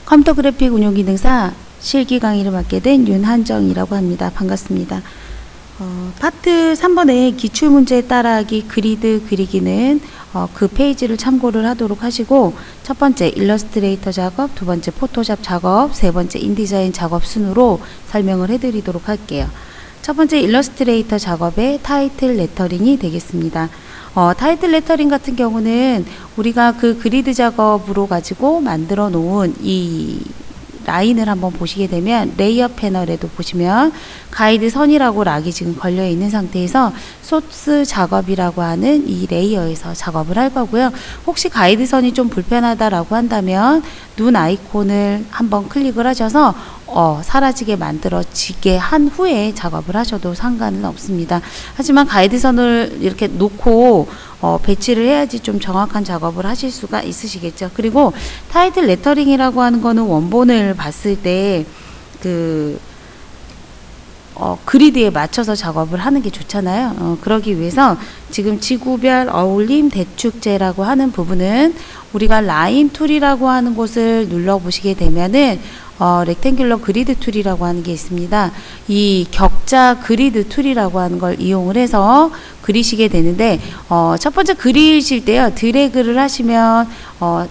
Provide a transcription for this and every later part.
컴퓨터 그래픽 운용 기능사 실기 강의를 맡게 된 윤한정이라고 합니다. 반갑습니다. 파트 3번의 기출문제 따라하기 그리드 그리기는 그 페이지를 참고를 하도록 하시고, 첫 번째 일러스트레이터 작업, 두 번째 포토샵 작업, 세 번째 인디자인 작업 순으로 설명을 해드리도록 할게요. 첫 번째 일러스트레이터 작업의 타이틀 레터링이 되겠습니다. 타이틀 레터링 같은 경우는 우리가 그 그리드 작업으로 가지고 만들어 놓은 이 라인을 한번 보시게 되면 레이어 패널에도 보시면 가이드 선이라고 락이 지금 걸려 있는 상태에서 소스 작업이라고 하는 이 레이어에서 작업을 할 거고요. 혹시 가이드 선이 좀 불편하다라고 한다면 눈 아이콘을 한번 클릭을 하셔서 사라지게 만들어지게 한 후에 작업을 하셔도 상관은 없습니다. 하지만 가이드선을 이렇게 놓고 배치를 해야지 좀 정확한 작업을 하실 수가 있으시겠죠. 그리고 타이틀 레터링이라고 하는 거는 원본을 봤을 때 그리드에 맞춰서 작업을 하는 게 좋잖아요. 그러기 위해서 지금 지구별 어울림 대축제라고 하는 부분은 우리가 라인 툴이라고 하는 곳을 눌러 보시게 되면은 렉탱귤러 그리드 툴이라고 하는 게 있습니다. 이 격자 그리드 툴이라고 하는 걸 이용을 해서 그리시게 되는데, 첫 번째 그리실 때요, 드래그를 하시면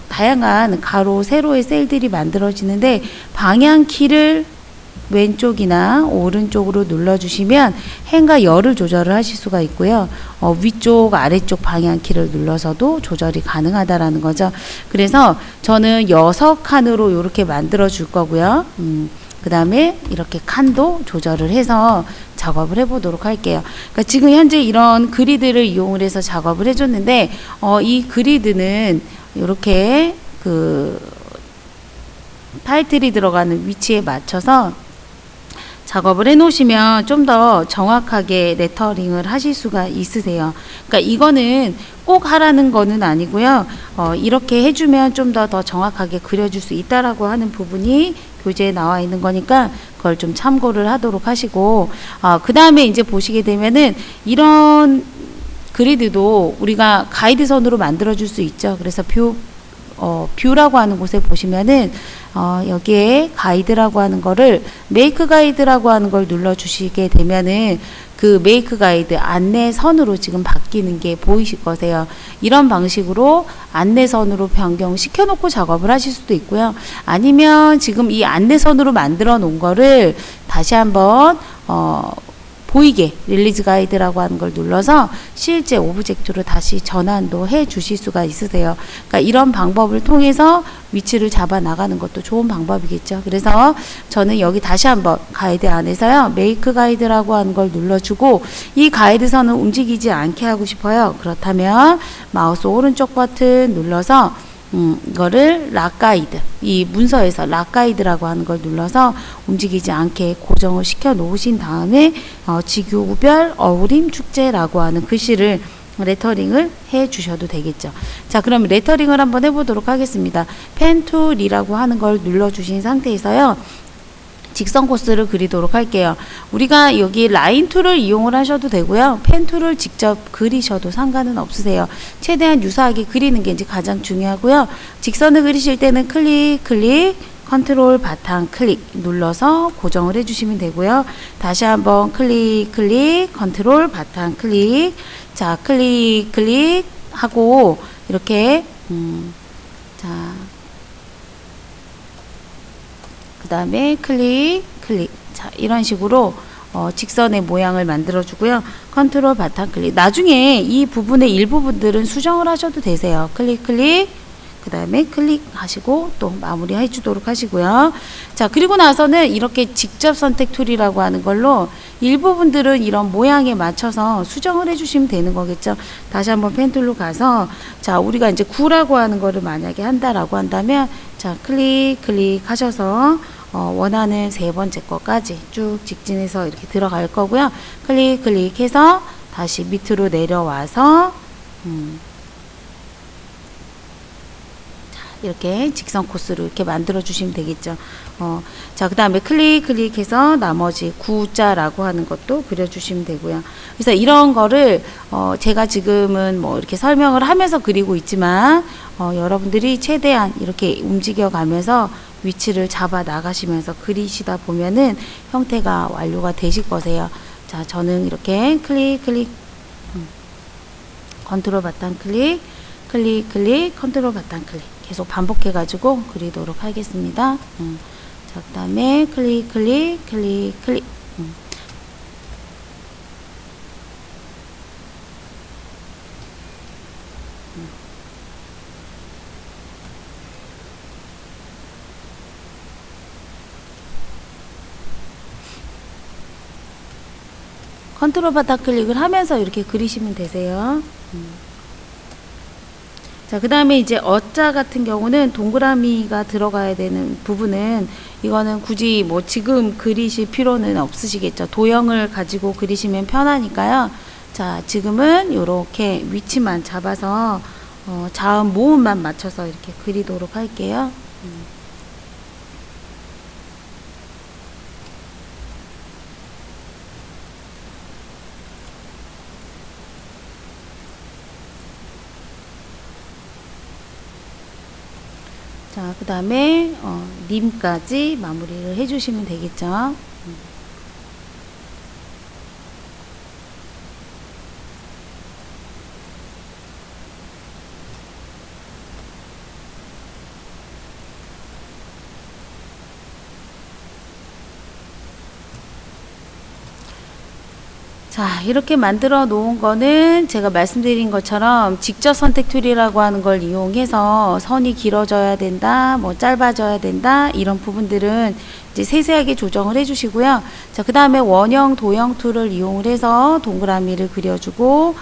다양한 가로, 세로의 셀들이 만들어지는데, 방향키를 왼쪽이나 오른쪽으로 눌러주시면 행과 열을 조절을 하실 수가 있고요. 위쪽, 아래쪽 방향키를 눌러서도 조절이 가능하다라는 거죠. 그래서 저는 6칸으로 이렇게 만들어 줄 거고요. 그 다음에 이렇게 칸도 조절을 해서 작업을 해보도록 할게요. 그러니까 지금 현재 이런 그리드를 이용을 해서 작업을 해줬는데, 이 그리드는 이렇게 타이틀이 들어가는 위치에 맞춰서 작업을 해 놓으시면 좀 더 정확하게 레터링을 하실 수가 있으세요. 그러니까 이거는 꼭 하라는 거는 아니고요. 이렇게 해주면 좀 더 정확하게 그려줄 수 있다라고 하는 부분이 교재에 나와 있는 거니까 그걸 좀 참고를 하도록 하시고, 그 다음에 이제 보시게 되면은 이런 그리드도 우리가 가이드선으로 만들어 줄 수 있죠. 그래서 뷰라고 하는 곳에 보시면은 여기에 가이드라고 하는 거를 메이크 가이드라고 하는 걸 눌러 주시게 되면은 그 메이크 가이드 안내선으로 지금 바뀌는 게 보이실 거세요. 이런 방식으로 안내선으로 변경시켜 놓고 작업을 하실 수도 있고요. 아니면 지금 이 안내선으로 만들어 놓은 거를 다시 한번 보이게 릴리즈 가이드라고 하는 걸 눌러서 실제 오브젝트로 다시 전환도 해 주실 수가 있으세요. 그러니까 이런 방법을 통해서 위치를 잡아 나가는 것도 좋은 방법이겠죠. 그래서 저는 여기 다시 한번 가이드 안에서요, 메이크 가이드라고 하는 걸 눌러주고, 이 가이드선을 움직이지 않게 하고 싶어요. 그렇다면 마우스 오른쪽 버튼 눌러서 이거를 락 가이드, 이 문서에서 락 가이드라고 하는 걸 눌러서 움직이지 않게 고정을 시켜 놓으신 다음에 지구별 어우림 축제라고 하는 글씨를 레터링을 해 주셔도 되겠죠. 자, 그럼 레터링을 한번 해보도록 하겠습니다. 펜 툴이라고 하는 걸 눌러 주신 상태에서요, 직선 코스를 그리도록 할게요. 우리가 여기 라인 툴을 이용을 하셔도 되고요. 펜 툴을 직접 그리셔도 상관은 없으세요. 최대한 유사하게 그리는 게 이제 가장 중요하고요. 직선을 그리실 때는 클릭, 컨트롤 바탕 클릭 눌러서 고정을 해주시면 되고요. 다시 한번 클릭, 컨트롤 바탕 클릭. 자, 클릭 하고 이렇게 그 다음에 클릭. 자, 이런 식으로 직선의 모양을 만들어 주고요. 컨트롤 바탕 클릭. 나중에 이 부분의 일부분들은 수정을 하셔도 되세요. 클릭. 그 다음에 클릭하시고 또 마무리 해주도록 하시고요. 자, 그리고 나서는 이렇게 직접 선택 툴이라고 하는 걸로 일부분들은 이런 모양에 맞춰서 수정을 해주시면 되는 거겠죠. 다시 한번 펜 툴로 가서, 자, 우리가 이제 9라고 하는 거를 만약에 한다라고 한다면, 자, 클릭 하셔서 원하는 세 번째 거까지 쭉 직진해서 이렇게 들어갈 거고요. 클릭해서 다시 밑으로 내려와서 이렇게 직선 코스로 이렇게 만들어 주시면 되겠죠. 자, 그 다음에 클릭해서 나머지 Gu자라고 하는 것도 그려주시면 되고요. 그래서 이런 거를 제가 지금은 뭐 이렇게 설명을 하면서 그리고 있지만 여러분들이 최대한 이렇게 움직여 가면서 위치를 잡아 나가시면서 그리시다 보면은 형태가 완료가 되실 거세요. 자, 저는 이렇게 클릭 컨트롤 바탕 클릭 컨트롤 바탕 클릭 계속 반복해 가지고 그리도록 하겠습니다. 자, 그 다음에 클릭 컨트롤 바탕 클릭을 하면서 이렇게 그리시면 되세요. 자, 그 다음에 이제 어자 같은 경우는 동그라미가 들어가야 되는 부분은 이거는 굳이 뭐 지금 그리실 필요는 없으시겠죠. 도형을 가지고 그리시면 편하니까요. 자, 지금은 이렇게 위치만 잡아서 자음 모음만 맞춰서 이렇게 그리도록 할게요. 자, 그 다음에 님까지 마무리를 해주시면 되겠죠. 자, 이렇게 만들어 놓은 거는 제가 말씀드린 것처럼 직접 선택 툴이라고 하는 걸 이용해서 선이 길어져야 된다, 뭐 짧아져야 된다, 이런 부분들은 이제 세세하게 조정을 해 주시고요. 자, 그 다음에 원형 도형 툴을 이용을 해서 동그라미를 그려주고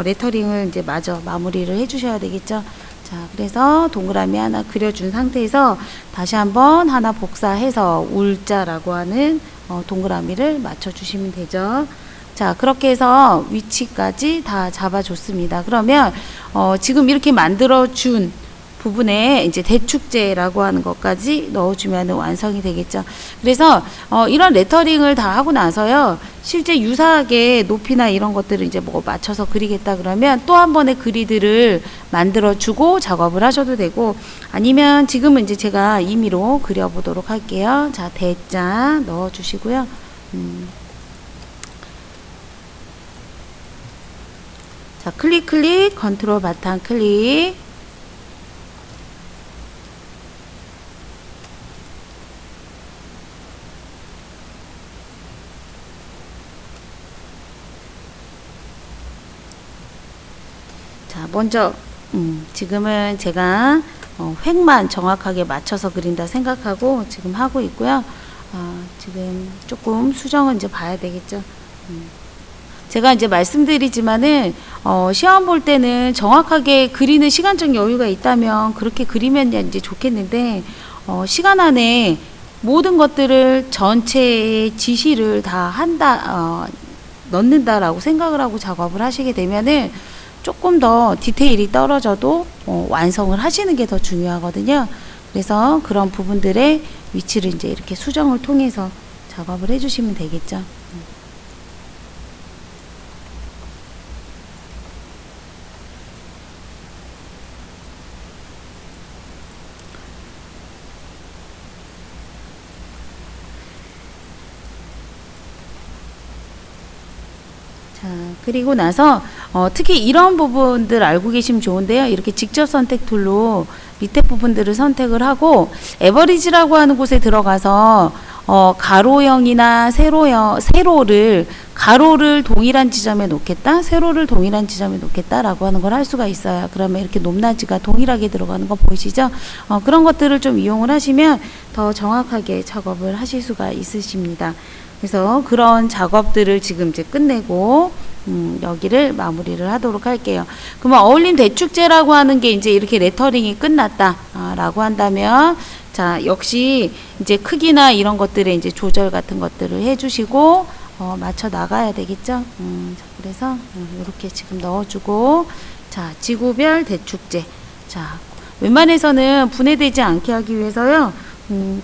레터링을 이제 마저 마무리를 해 주셔야 되겠죠. 자, 그래서 동그라미 하나 그려준 상태에서 다시 한번 하나 복사해서 울자라고 하는 동그라미를 맞춰 주시면 되죠. 자, 그렇게 해서 위치까지 다 잡아줬습니다. 그러면 지금 이렇게 만들어준 부분에 이제 대축제라고 하는 것까지 넣어주면 완성이 되겠죠. 그래서 이런 레터링을 다 하고 나서요, 실제 유사하게 높이나 이런 것들을 이제 뭐 맞춰서 그리겠다 그러면 또 한 번의 그리드를 만들어주고 작업을 하셔도 되고, 아니면 지금은 이제 제가 임의로 그려보도록 할게요. 자, 대자 넣어주시고요. 자, 클릭 컨트롤 바탕 클릭. 자, 먼저 지금은 제가 획만 정확하게 맞춰서 그린다 생각하고 지금 하고 있고요. 지금 조금 수정은 이제 봐야 되겠죠. 제가 이제 말씀드리지만은 시험 볼 때는 정확하게 그리는 시간적 여유가 있다면 그렇게 그리면 이제 좋겠는데, 시간 안에 모든 것들을 전체의 지시를 다 한다, 넣는다라고 생각을 하고 작업을 하시게 되면은 조금 더 디테일이 떨어져도 완성을 하시는 게 더 중요하거든요. 그래서 그런 부분들의 위치를 이제 이렇게 수정을 통해서 작업을 해주시면 되겠죠. 자, 그리고 나서 특히 이런 부분들 알고 계시면 좋은데요. 이렇게 직접 선택 툴로 밑에 부분들을 선택을 하고 에버리지라고 하는 곳에 들어가서 가로형이나 세로를 가로를 동일한 지점에 놓겠다, 세로를 동일한 지점에 놓겠다라고 하는 걸 할 수가 있어요. 그러면 이렇게 높낮이가 동일하게 들어가는 거 보이시죠? 그런 것들을 좀 이용을 하시면 더 정확하게 작업을 하실 수가 있으십니다. 그래서 그런 작업들을 지금 이제 끝내고 여기를 마무리를 하도록 할게요. 그러면 어울림 대축제라고 하는 게 이제 이렇게 레터링이 끝났다 라고 한다면, 자, 역시 이제 크기나 이런 것들에 이제 조절 같은 것들을 해주시고 맞춰 나가야 되겠죠. 자, 그래서 이렇게 지금 넣어주고, 자, 지구별 대축제. 자, 웬만해서는 분해되지 않게 하기 위해서요.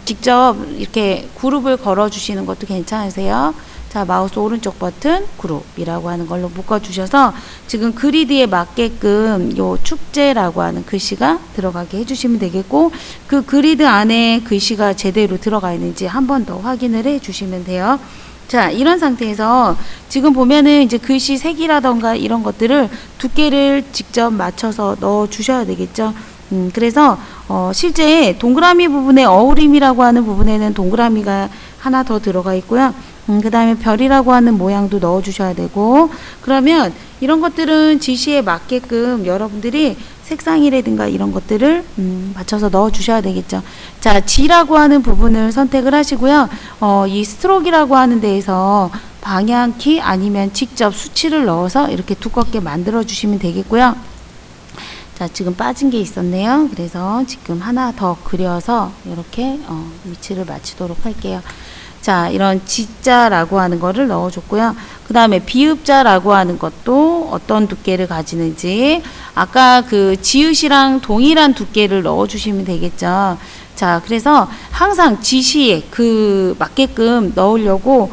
직접 이렇게 그룹을 걸어 주시는 것도 괜찮으세요. 자, 마우스 오른쪽 버튼 그룹이라고 하는 걸로 묶어 주셔서 지금 그리드에 맞게끔 요 축제라고 하는 글씨가 들어가게 해주시면 되겠고, 그 그리드 안에 글씨가 제대로 들어가 있는지 한 번 더 확인을 해 주시면 돼요. 자, 이런 상태에서 지금 보면은 이제 글씨 색이라던가 이런 것들을 두께를 직접 맞춰서 넣어 주셔야 되겠죠. 그래서 실제 동그라미 부분에 어우림이라고 하는 부분에는 동그라미가 하나 더 들어가 있고요. 그 다음에 별이라고 하는 모양도 넣어 주셔야 되고, 그러면 이런 것들은 지시에 맞게끔 여러분들이 색상이라든가 이런 것들을 맞춰서 넣어 주셔야 되겠죠. 자, G라고 하는 부분을 선택을 하시고요. 이 스트로크라고 하는 데에서 방향키 아니면 직접 수치를 넣어서 이렇게 두껍게 만들어 주시면 되겠고요. 자, 지금 빠진 게 있었네요. 그래서 지금 하나 더 그려서 이렇게 위치를 맞추도록 할게요. 자, 이런 G자라고 하는 거를 넣어줬고요. 그 다음에 비읍자라고 하는 것도 어떤 두께를 가지는지, 아까 그 지읒이랑 동일한 두께를 넣어주시면 되겠죠. 자, 그래서 항상 지시에 그 맞게끔 넣으려고,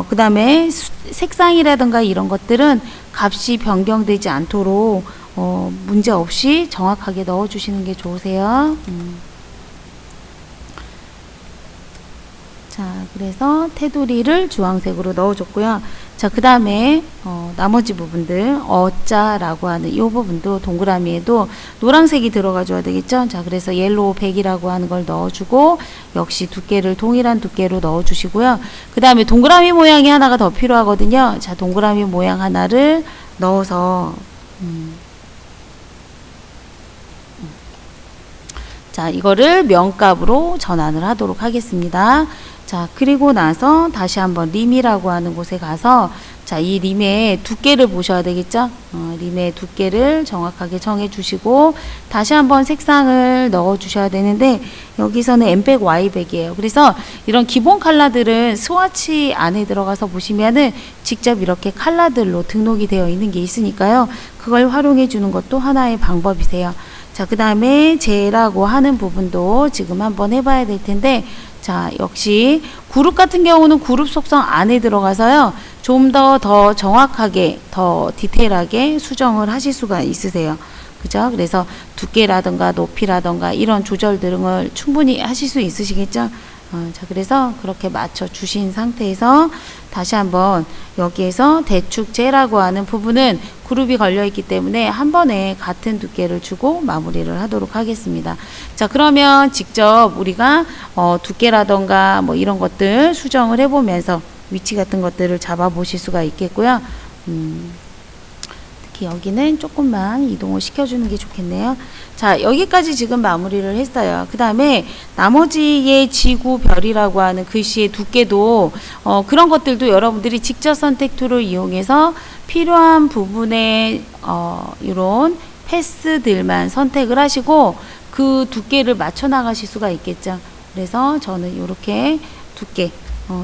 그 다음에 색상이라든가 이런 것들은 값이 변경되지 않도록 문제 없이 정확하게 넣어주시는 게 좋으세요. 자, 그래서 테두리를 주황색으로 넣어줬고요. 자, 그 다음에 나머지 부분들 어자라고 하는 이 부분도 동그라미에도 노란색이 들어가줘야 되겠죠. 자, 그래서 옐로우 100이라고 하는 걸 넣어주고, 역시 두께를 동일한 두께로 넣어주시고요. 그 다음에 동그라미 모양이 하나가 더 필요하거든요. 자, 동그라미 모양 하나를 넣어서 자, 이거를 명값으로 전환을 하도록 하겠습니다. 자, 그리고 나서 다시 한번 림이라고 하는 곳에 가서, 자, 이 림의 두께를 보셔야 되겠죠. 림의 두께를 정확하게 정해 주시고, 다시 한번 색상을 넣어 주셔야 되는데, 여기서는 M100Y100이에요. 그래서 이런 기본 컬러들은 스와치 안에 들어가서 보시면은 직접 이렇게 컬러들로 등록이 되어 있는 게 있으니까요. 그걸 활용해 주는 것도 하나의 방법이세요. 자, 그 다음에 J라고 하는 부분도 지금 한번 해봐야 될 텐데, 자, 역시 그룹 같은 경우는 그룹 속성 안에 들어가서요, 좀 더 정확하게, 더 디테일하게 수정을 하실 수가 있으세요. 그죠? 그래서 두께라든가 높이라든가 이런 조절 등을 충분히 하실 수 있으시겠죠? 자, 그래서 그렇게 맞춰 주신 상태에서 다시 한번 여기에서 대축제라고 하는 부분은 그룹이 걸려 있기 때문에 한 번에 같은 두께를 주고 마무리를 하도록 하겠습니다. 자, 그러면 직접 우리가 두께라던가 뭐 이런 것들 수정을 해보면서 위치 같은 것들을 잡아 보실 수가 있겠고요. 특히 여기는 조금만 이동을 시켜주는 게 좋겠네요. 자, 여기까지 지금 마무리를 했어요. 그 다음에 나머지의 지구 별이라고 하는 글씨의 두께도 그런 것들도 여러분들이 직접 선택 툴을 이용해서 필요한 부분에 이런 패스들만 선택을 하시고 그 두께를 맞춰 나가실 수가 있겠죠. 그래서 저는 이렇게 두께,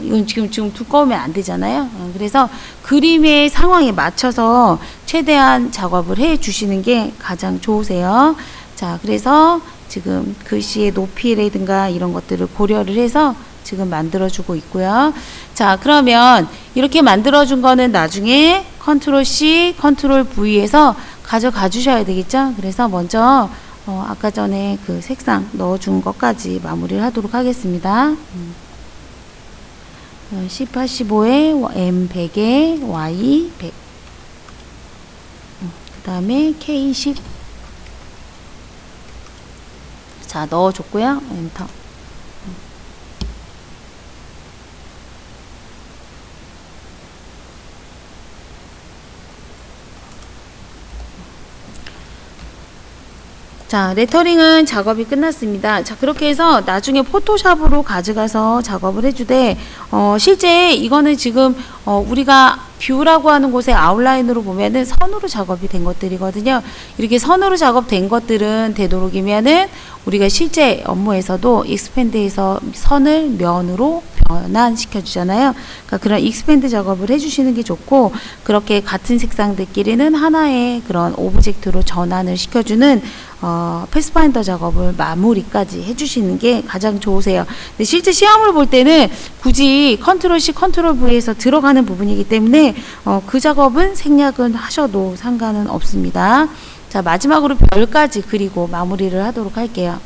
이건 지금 두꺼우면 안 되잖아요. 그래서 그림의 상황에 맞춰서 최대한 작업을 해 주시는 게 가장 좋으세요. 자, 그래서 지금 글씨의 높이라든가 이런 것들을 고려를 해서 지금 만들어주고 있고요. 자, 그러면 이렇게 만들어준 거는 나중에 컨트롤 C, 컨트롤 V에서 가져가 주셔야 되겠죠. 그래서 먼저 아까 전에 그 색상 넣어준 것까지 마무리를 하도록 하겠습니다. C85에 M100에 Y100, 그 다음에 K10. 자, 넣어줬고요. 엔터. 자, 레터링은 작업이 끝났습니다. 자, 그렇게 해서 나중에 포토샵으로 가져가서 작업을 해주되, 실제 이거는 지금, 우리가 뷰라고 하는 곳에 아웃라인으로 보면은 선으로 작업이 된 것들이거든요. 이렇게 선으로 작업된 것들은 되도록이면은 우리가 실제 업무에서도 익스펜드에서 선을 면으로 변환시켜 주잖아요. 그러니까 그런 익스펜드 작업을 해주시는 게 좋고, 그렇게 같은 색상들끼리는 하나의 그런 오브젝트로 전환을 시켜주는 패스파인더 작업을 마무리까지 해주시는 게 가장 좋으세요. 근데 실제 시험을 볼 때는 굳이 컨트롤 C, 컨트롤 V에서 들어가는 부분이기 때문에 그 작업은 생략은 하셔도 상관은 없습니다. 자, 마지막으로 별까지 그리고 마무리를 하도록 할게요.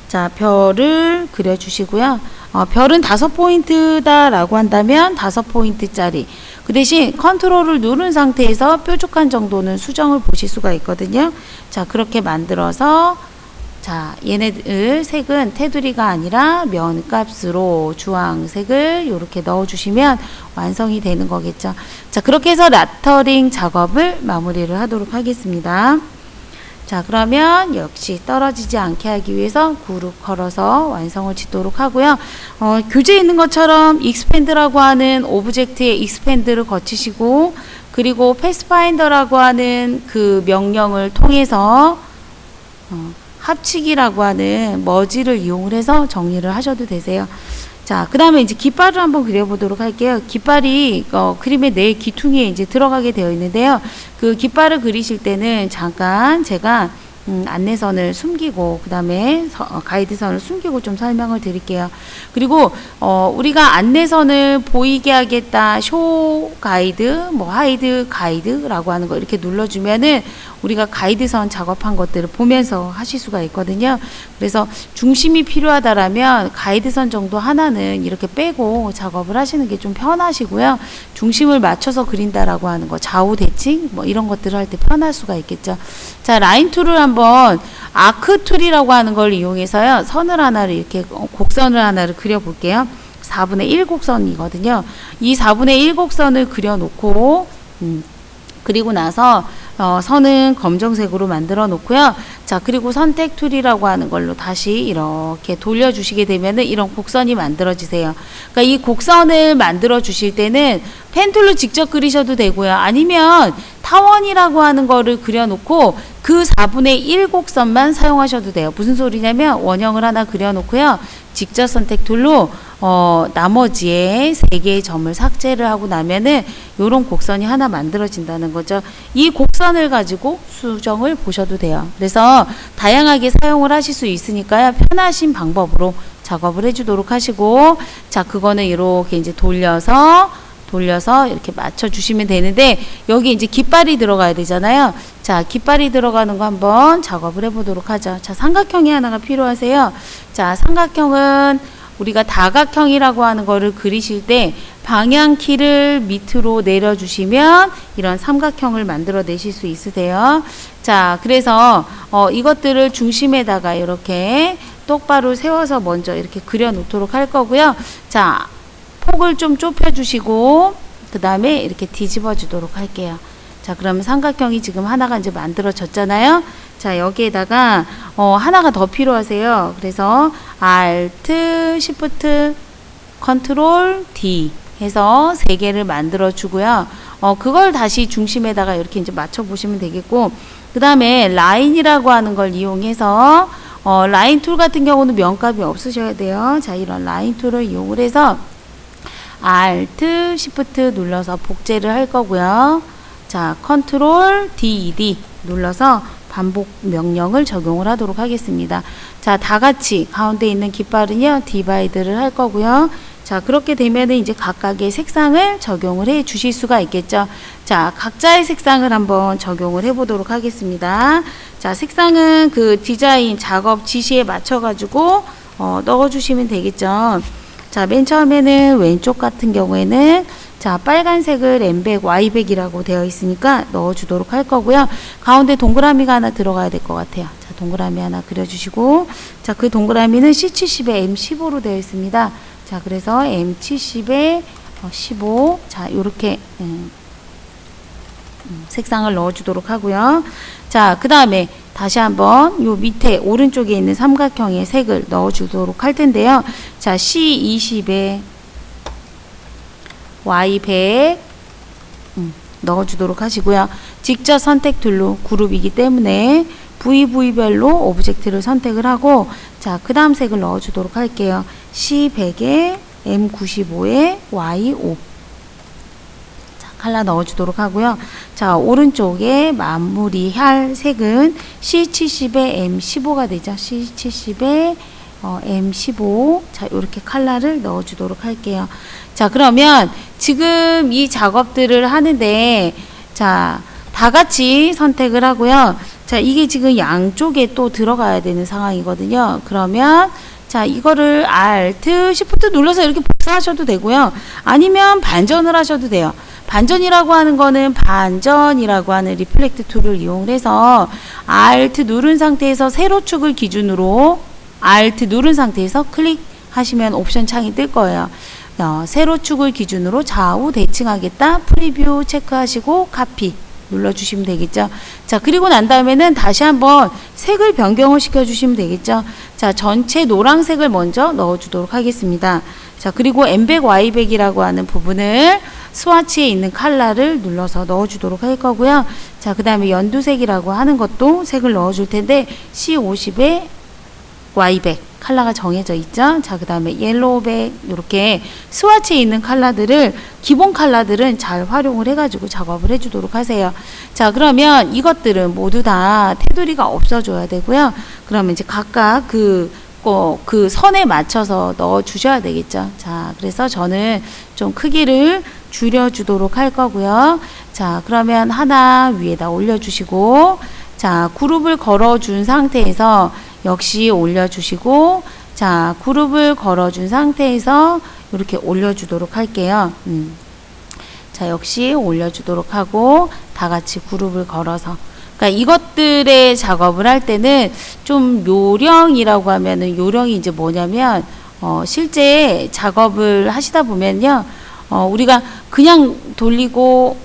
자, 별을 그려주시고요. 별은 5포인트다 라고 한다면 5포인트짜리. 그 대신 컨트롤을 누른 상태에서 뾰족한 정도는 수정을 보실 수가 있거든요. 자, 그렇게 만들어서, 자, 얘네들 색은 테두리가 아니라 면값으로 주황색을 이렇게 넣어주시면 완성이 되는 거겠죠. 자, 그렇게 해서 라터링 작업을 마무리를 하도록 하겠습니다. 자, 그러면 역시 떨어지지 않게 하기 위해서 그룹 걸어서 완성을 짓도록 하고요. 교재에 있는 것처럼 익스펜드라고 하는 오브젝트의 익스펜드를 거치시고, 그리고 패스파인더라고 하는 그 명령을 통해서 합치기라고 하는 머지를 이용을 해서 정리를 하셔도 되세요. 자, 그 다음에 이제 깃발을 한번 그려보도록 할게요. 깃발이 그림의 내 기퉁에 이제 들어가게 되어 있는데요. 그 깃발을 그리실 때는 잠깐 제가 안내선을 숨기고 그 다음에 가이드선을 숨기고 좀 설명을 드릴게요. 그리고 우리가 안내선을 보이게 하겠다, 쇼 가이드, 뭐 하이드 가이드라고 하는 거 이렇게 눌러주면은 우리가 가이드선 작업한 것들을 보면서 하실 수가 있거든요. 그래서 중심이 필요하다라면 가이드선 정도 하나는 이렇게 빼고 작업을 하시는 게 좀 편하시고요. 중심을 맞춰서 그린다라고 하는 거, 좌우 대칭 뭐 이런 것들을 할 때 편할 수가 있겠죠. 자, 라인 툴을 한번 아크 툴이라고 하는 걸 이용해서요. 선을 하나를 이렇게 곡선을 하나를 그려 볼게요. 4분의 1 곡선이거든요. 이 4분의 1 곡선을 그려 놓고 그리고 나서 선은 검정색으로 만들어 놓고요. 자, 그리고 선택 툴이라고 하는 걸로 다시 이렇게 돌려주시게 되면은 이런 곡선이 만들어지세요. 그러니까 이 곡선을 만들어 주실 때는 펜 툴로 직접 그리셔도 되고요. 아니면 타원이라고 하는 거를 그려놓고 그 4분의 1 곡선만 사용하셔도 돼요. 무슨 소리냐면 원형을 하나 그려놓고요. 직접 선택 툴로 나머지에 3개의 점을 삭제를 하고 나면은 요런 곡선이 하나 만들어진다는 거죠. 이 곡선을 가지고 수정을 보셔도 돼요. 그래서 다양하게 사용을 하실 수 있으니까요. 편하신 방법으로 작업을 해주도록 하시고, 자, 그거는 이렇게 이제 돌려서 이렇게 맞춰주시면 되는데, 여기 이제 깃발이 들어가야 되잖아요. 자, 깃발이 들어가는 거 한번 작업을 해보도록 하죠. 자, 삼각형이 하나가 필요하세요. 자, 삼각형은 우리가 다각형이라고 하는 거를 그리실 때 방향키를 밑으로 내려주시면 이런 삼각형을 만들어 내실 수 있으세요. 자, 그래서 이것들을 중심에다가 이렇게 똑바로 세워서 먼저 이렇게 그려 놓도록 할 거고요. 자, 폭을 좀 좁혀 주시고 그 다음에 이렇게 뒤집어 주도록 할게요. 자, 그러면 삼각형이 지금 하나가 이제 만들어졌잖아요. 자, 여기에다가 하나가 더 필요하세요. 그래서 Alt, Shift, Ctrl, D 해서 3개를 만들어 주고요. 그걸 다시 중심에다가 이렇게 이제 맞춰 보시면 되겠고, 그 다음에 라인이라고 하는 걸 이용해서 라인 툴 같은 경우는 면값이 없으셔야 돼요. 자, 이런 라인 툴을 이용을 해서 Alt, Shift 눌러서 복제를 할 거고요. 자, Ctrl, D 눌러서 반복 명령을 적용을 하도록 하겠습니다. 자, 다 같이 가운데 있는 깃발은요, 디바이드를 할 거고요. 자, 그렇게 되면은 이제 각각의 색상을 적용을 해 주실 수가 있겠죠. 자, 각자의 색상을 한번 적용을 해 보도록 하겠습니다. 자, 색상은 그 디자인 작업 지시에 맞춰 가지고 넣어 주시면 되겠죠. 자, 맨 처음에는 왼쪽 같은 경우에는 자, 빨간색을 M백, Y백이라고 되어 있으니까 넣어주도록 할 거고요. 가운데 동그라미가 하나 들어가야 될 것 같아요. 자, 동그라미 하나 그려주시고, 자, 그 동그라미는 C70에 M15로 되어 있습니다. 자, 그래서 M70에 15, 자, 요렇게 색상을 넣어주도록 하고요. 자, 그 다음에 다시 한번 요 밑에 오른쪽에 있는 삼각형의 색을 넣어주도록 할 텐데요. 자, C20에 Y100 넣어주도록 하시고요. 직접 선택 툴로 그룹이기 때문에 부위별로 오브젝트를 선택을 하고, 자, 그 다음 색을 넣어주도록 할게요. C100에 M95에 Y5. 자, 컬러 넣어주도록 하고요. 자, 오른쪽에 마무리할 색은 C70에 M15가 되죠. C70에 M15. 자, 이렇게 컬러를 넣어주도록 할게요. 자, 그러면 지금 이 작업들을 하는데, 자, 다 같이 선택을 하고요. 자, 이게 지금 양쪽에 또 들어가야 되는 상황이거든요. 그러면, 자, 이거를 Alt, Shift 눌러서 이렇게 복사하셔도 되고요. 아니면 반전을 하셔도 돼요. 반전이라고 하는 거는 반전이라고 하는 리플렉트 툴을 이용해서 Alt 누른 상태에서 세로 축을 기준으로 Alt 누른 상태에서 클릭하시면 옵션 창이 뜰 거예요. 세로 축을 기준으로 좌우 대칭하겠다. 프리뷰 체크하시고 카피 눌러주시면 되겠죠. 자, 그리고 난 다음에는 다시 한번 색을 변경을 시켜주시면 되겠죠. 자, 전체 노란색을 먼저 넣어주도록 하겠습니다. 자, 그리고 M100, Y100이라고 하는 부분을 스와치에 있는 컬러를 눌러서 넣어주도록 할 거고요. 자, 그 다음에 연두색이라고 하는 것도 색을 넣어줄 텐데 C50에 Y100 컬러가 정해져 있죠. 자, 그 다음에 옐로우백 이렇게 스와치에 있는 컬러들을 기본 컬러들은 잘 활용을 해가지고 작업을 해주도록 하세요. 자, 그러면 이것들은 모두 다 테두리가 없어져야 되고요. 그러면 이제 각각 그 선에 맞춰서 넣어 주셔야 되겠죠. 자, 그래서 저는 좀 크기를 줄여주도록 할 거고요. 자, 그러면 하나 위에다 올려주시고, 자, 그룹을 걸어준 상태에서 역시 올려주시고, 자, 그룹을 걸어준 상태에서 이렇게 올려주도록 할게요. 자, 역시 올려주도록 하고, 다 같이 그룹을 걸어서. 그러니까 이것들의 작업을 할 때는 좀 요령이라고 하면은 요령이 이제 뭐냐면, 실제 작업을 하시다 보면요, 우리가 그냥 돌리고,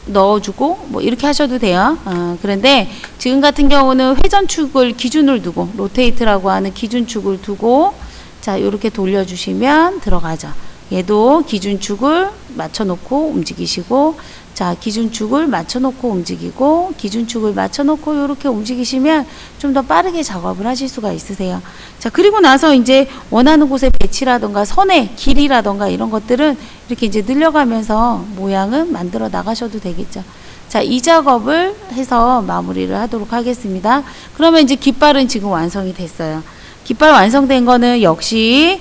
넣어주고 뭐 이렇게 하셔도 돼요. 그런데 지금 같은 경우는 회전축을 기준을 두고 로테이트라고 하는 기준축을 두고 자, 이렇게 돌려주시면 들어가죠. 얘도 기준축을 맞춰놓고 움직이시고, 자, 기준축을 맞춰놓고 움직이고, 기준축을 맞춰놓고 이렇게 움직이시면 좀 더 빠르게 작업을 하실 수가 있으세요. 자, 그리고 나서 이제 원하는 곳에 배치라던가 선의 길이라던가 이런 것들은 이렇게 이제 늘려가면서 모양은 만들어 나가셔도 되겠죠. 자, 이 작업을 해서 마무리를 하도록 하겠습니다. 그러면 이제 깃발은 지금 완성이 됐어요. 깃발 완성된 거는 역시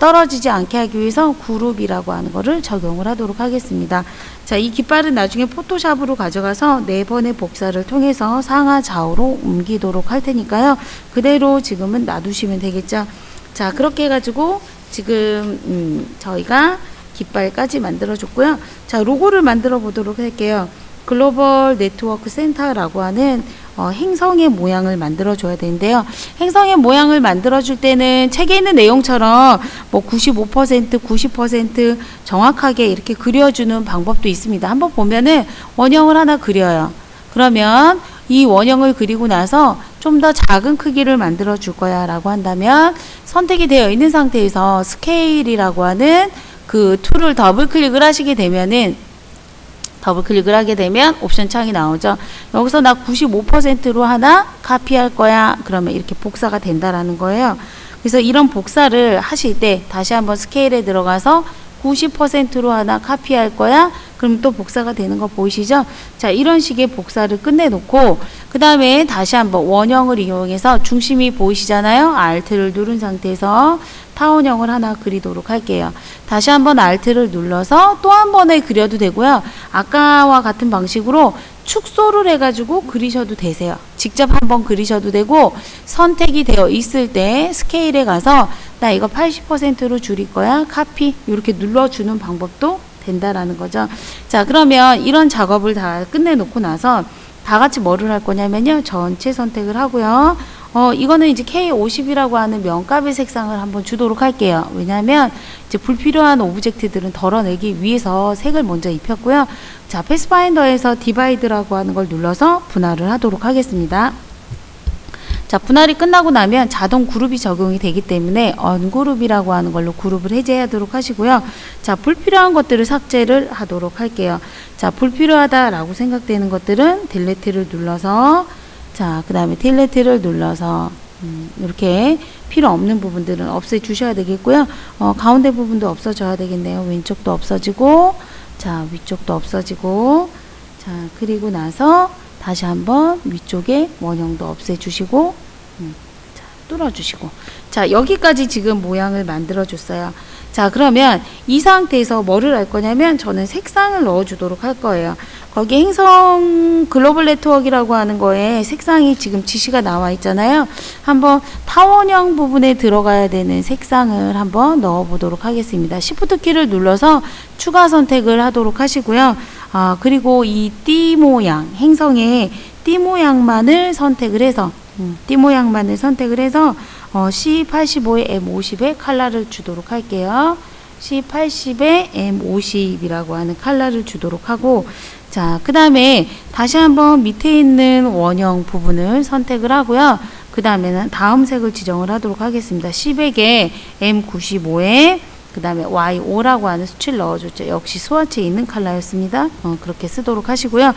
떨어지지 않게 하기 위해서 그룹이라고 하는 거를 적용을 하도록 하겠습니다. 자, 이 깃발은 나중에 포토샵으로 가져가서 4번의 복사를 통해서 상하 좌우로 옮기도록 할 테니까요. 그대로 지금은 놔두시면 되겠죠. 자, 그렇게 해가지고 지금 저희가 깃발까지 만들어 줬고요. 자, 로고를 만들어 보도록 할게요. 글로벌 네트워크 센터라고 하는 행성의 모양을 만들어 줘야 되는데요. 행성의 모양을 만들어 줄 때는 책에 있는 내용처럼 뭐 95%, 90% 정확하게 이렇게 그려주는 방법도 있습니다. 한번 보면은 원형을 하나 그려요. 그러면 이 원형을 그리고 나서 좀 더 작은 크기를 만들어 줄 거야 라고 한다면 선택이 되어 있는 상태에서 스케일이라고 하는 그 툴을 더블 클릭을 하시게 되면은 더블 클릭을 하게 되면 옵션 창이 나오죠. 여기서 나 95%로 하나 카피할 거야. 그러면 이렇게 복사가 된다라는 거예요. 그래서 이런 복사를 하실 때 다시 한번 스케일에 들어가서 90%로 하나 카피할 거야. 그럼 또 복사가 되는 거 보이시죠? 자, 이런 식의 복사를 끝내놓고 그 다음에 다시 한번 원형을 이용해서 중심이 보이시잖아요. Alt를 누른 상태에서 타원형을 하나 그리도록 할게요. 다시 한번 Alt를 눌러서 또 한 번에 그려도 되고요. 아까와 같은 방식으로 축소를 해가지고 그리셔도 되세요. 직접 한번 그리셔도 되고 선택이 되어 있을 때 스케일에 가서 나 이거 80%로 줄일 거야. 카피 이렇게 눌러주는 방법도 된다라는 거죠. 자, 그러면 이런 작업을 다 끝내놓고 나서 다 같이 뭐를 할 거냐면요. 전체 선택을 하고요. 이거는 이제 K50이라고 하는 명값의 색상을 한번 주도록 할게요. 왜냐하면 이제 불필요한 오브젝트들은 덜어내기 위해서 색을 먼저 입혔고요. 자, 패스파인더에서 디바이드라고 하는 걸 눌러서 분할을 하도록 하겠습니다. 자, 분할이 끝나고 나면 자동 그룹이 적용이 되기 때문에 언그룹이라고 하는 걸로 그룹을 해제하도록 하시고요. 자, 불필요한 것들을 삭제를 하도록 할게요. 자, 불필요하다라고 생각되는 것들은 딜리트를 눌러서 자, 그 다음에 딜리트를 눌러서 이렇게 필요 없는 부분들은 없애 주셔야 되겠고요. 가운데 부분도 없어져야 되겠네요. 왼쪽도 없어지고, 자, 위쪽도 없어지고, 자, 그리고 나서 다시 한번 위쪽에 원형도 없애 주시고, 자, 뚫어주시고. 자, 여기까지 지금 모양을 만들어 줬어요. 자, 그러면 이 상태에서 뭐를 할 거냐면 저는 색상을 넣어 주도록 할 거예요. 거기 행성 글로벌 네트워크라고 하는 거에 색상이 지금 지시가 나와 있잖아요. 한번 타원형 부분에 들어가야 되는 색상을 한번 넣어 보도록 하겠습니다. Shift 키를 눌러서 추가 선택을 하도록 하시고요. 그리고 이 띠 모양, 행성의 띠 모양만을 선택을 해서 C85에 M50에 컬러를 주도록 할게요. C80에 M50이라고 하는 컬러를 주도록 하고, 자, 그 다음에 다시 한번 밑에 있는 원형 부분을 선택을 하고요. 그 다음에는 다음 색을 지정을 하도록 하겠습니다. C100에 M95에 그 다음에 Y5라고 하는 수치를 넣어줬죠. 역시 스와치에 있는 컬러였습니다. 그렇게 쓰도록 하시고요.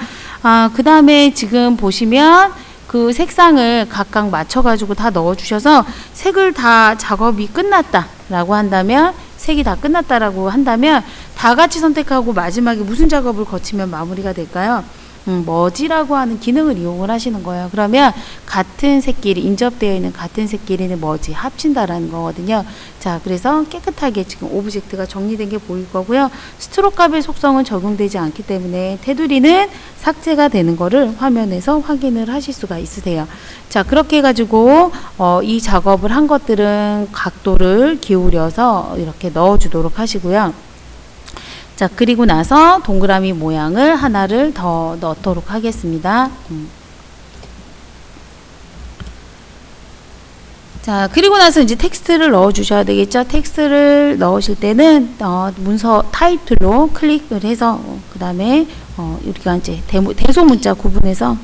그 다음에 지금 보시면 그 색상을 각각 맞춰가지고 다 넣어주셔서 색을 다 작업이 끝났다라고 한다면, 색이 다 끝났다라고 한다면 다 같이 선택하고 마지막에 무슨 작업을 거치면 마무리가 될까요? 머지라고 하는 기능을 이용을 하시는 거예요. 그러면 같은 색끼리 인접되어 있는 같은 색끼리는 머지 합친다라는 거거든요. 자, 그래서 깨끗하게 지금 오브젝트가 정리된 게 보일 거고요. 스트로크 값의 속성은 적용되지 않기 때문에 테두리는 삭제가 되는 거를 화면에서 확인을 하실 수가 있으세요. 자, 그렇게 해가지고 이 작업을 한 것들은 각도를 기울여서 이렇게 넣어주도록 하시고요. 자, 그리고 나서 동그라미 모양을 하나를 더 넣도록 하겠습니다. 자, 그리고 나서 이제 텍스트를 넣어 주셔야 되겠죠. 텍스트를 넣으실 때는 문서 타이틀로 클릭을 해서 그 다음에 우리가 이제 대소문자 구분해서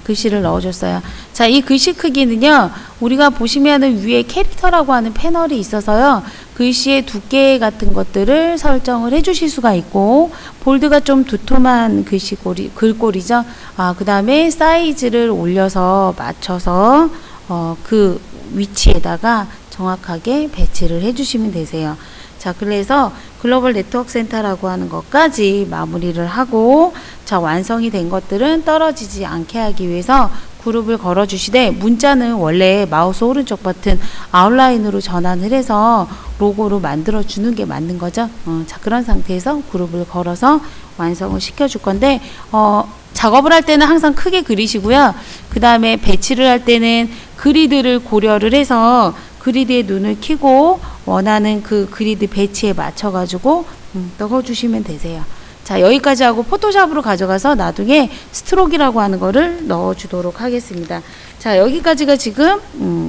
글씨를 넣어줬어요. 자, 이 글씨 크기는요, 우리가 보시면은 위에 캐릭터라고 하는 패널이 있어서요, 글씨의 두께 같은 것들을 설정을 해주실 수가 있고, 볼드가 좀 두툼한 글꼴이죠. 그 다음에 사이즈를 올려서 맞춰서 그 위치에다가 정확하게 배치를 해주시면 되세요. 자, 그래서 글로벌 네트워크 센터라고 하는 것까지 마무리를 하고, 자, 완성이 된 것들은 떨어지지 않게 하기 위해서 그룹을 걸어 주시되, 문자는 원래 마우스 오른쪽 버튼 아웃라인으로 전환을 해서 로고로 만들어 주는 게 맞는 거죠. 자, 그런 상태에서 그룹을 걸어서 완성을 시켜 줄 건데, 작업을 할 때는 항상 크게 그리시고요. 그 다음에 배치를 할 때는 그리드를 고려를 해서 그리드에 눈을 켜고 원하는 그 그리드 배치에 맞춰가지고 넣어주시면 되세요. 자, 여기까지 하고 포토샵으로 가져가서 나중에 스트로크라고 하는 거를 넣어주도록 하겠습니다. 자, 여기까지가 지금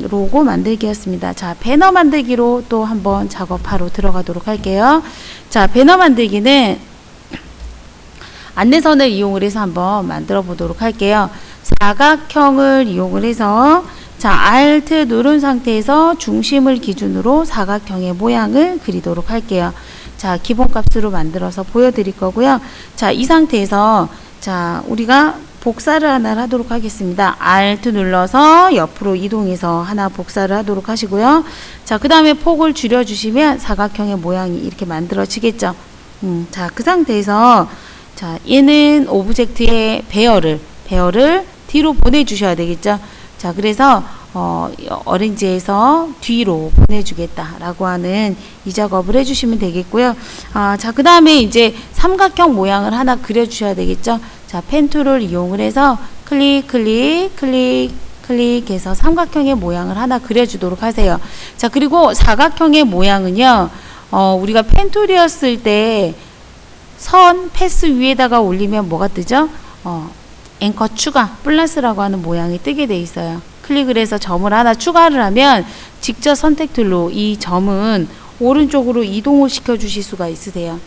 로고 만들기였습니다. 자, 배너 만들기로 또 한번 작업하러 들어가도록 할게요. 자, 배너 만들기는 안내선을 이용을 해서 한번 만들어 보도록 할게요. 사각형을 이용을 해서, 자, Alt 누른 상태에서 중심을 기준으로 사각형의 모양을 그리도록 할게요. 자, 기본값으로 만들어서 보여드릴 거고요. 자, 이 상태에서, 자, 우리가 복사를 하나를 하도록 하겠습니다. Alt 눌러서 옆으로 이동해서 하나 복사를 하도록 하시고요. 자, 그 다음에 폭을 줄여주시면 사각형의 모양이 이렇게 만들어지겠죠. 자, 그 상태에서, 자, 얘는 오브젝트의 배열을 뒤로 보내주셔야 되겠죠. 자, 그래서 어렌지에서 뒤로 보내주겠다라고 하는 이 작업을 해주시면 되겠고요. 자, 그 다음에 이제 삼각형 모양을 하나 그려주셔야 되겠죠. 자, 펜 툴을 이용을 해서 클릭해서 삼각형의 모양을 하나 그려주도록 하세요. 자, 그리고 사각형의 모양은요, 우리가 펜 툴이었을 때 선 패스 위에다가 올리면 뭐가 뜨죠? 앵커 추가 플러스라고 하는 모양이 뜨게 돼 있어요. 클릭을 해서 점을 하나 추가를 하면 직접 선택 툴로 이 점은 오른쪽으로 이동을 시켜 주실 수가 있으세요.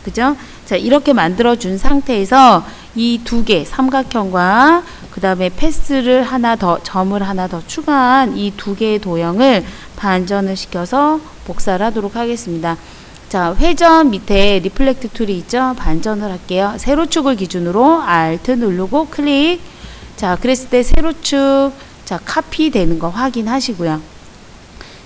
그죠? 자, 이렇게 만들어 준 상태에서 이 두 개 삼각형과 그 다음에 패스를 하나 더, 점을 하나 더 추가한 이 두 개의 도형을 반전을 시켜서 복사를 하도록 하겠습니다. 자, 회전 밑에 리플렉트 툴이 있죠? 반전을 할게요. 세로축을 기준으로 Alt 누르고 클릭. 자, 그랬을 때 세로축, 자, 카피 되는 거 확인하시고요.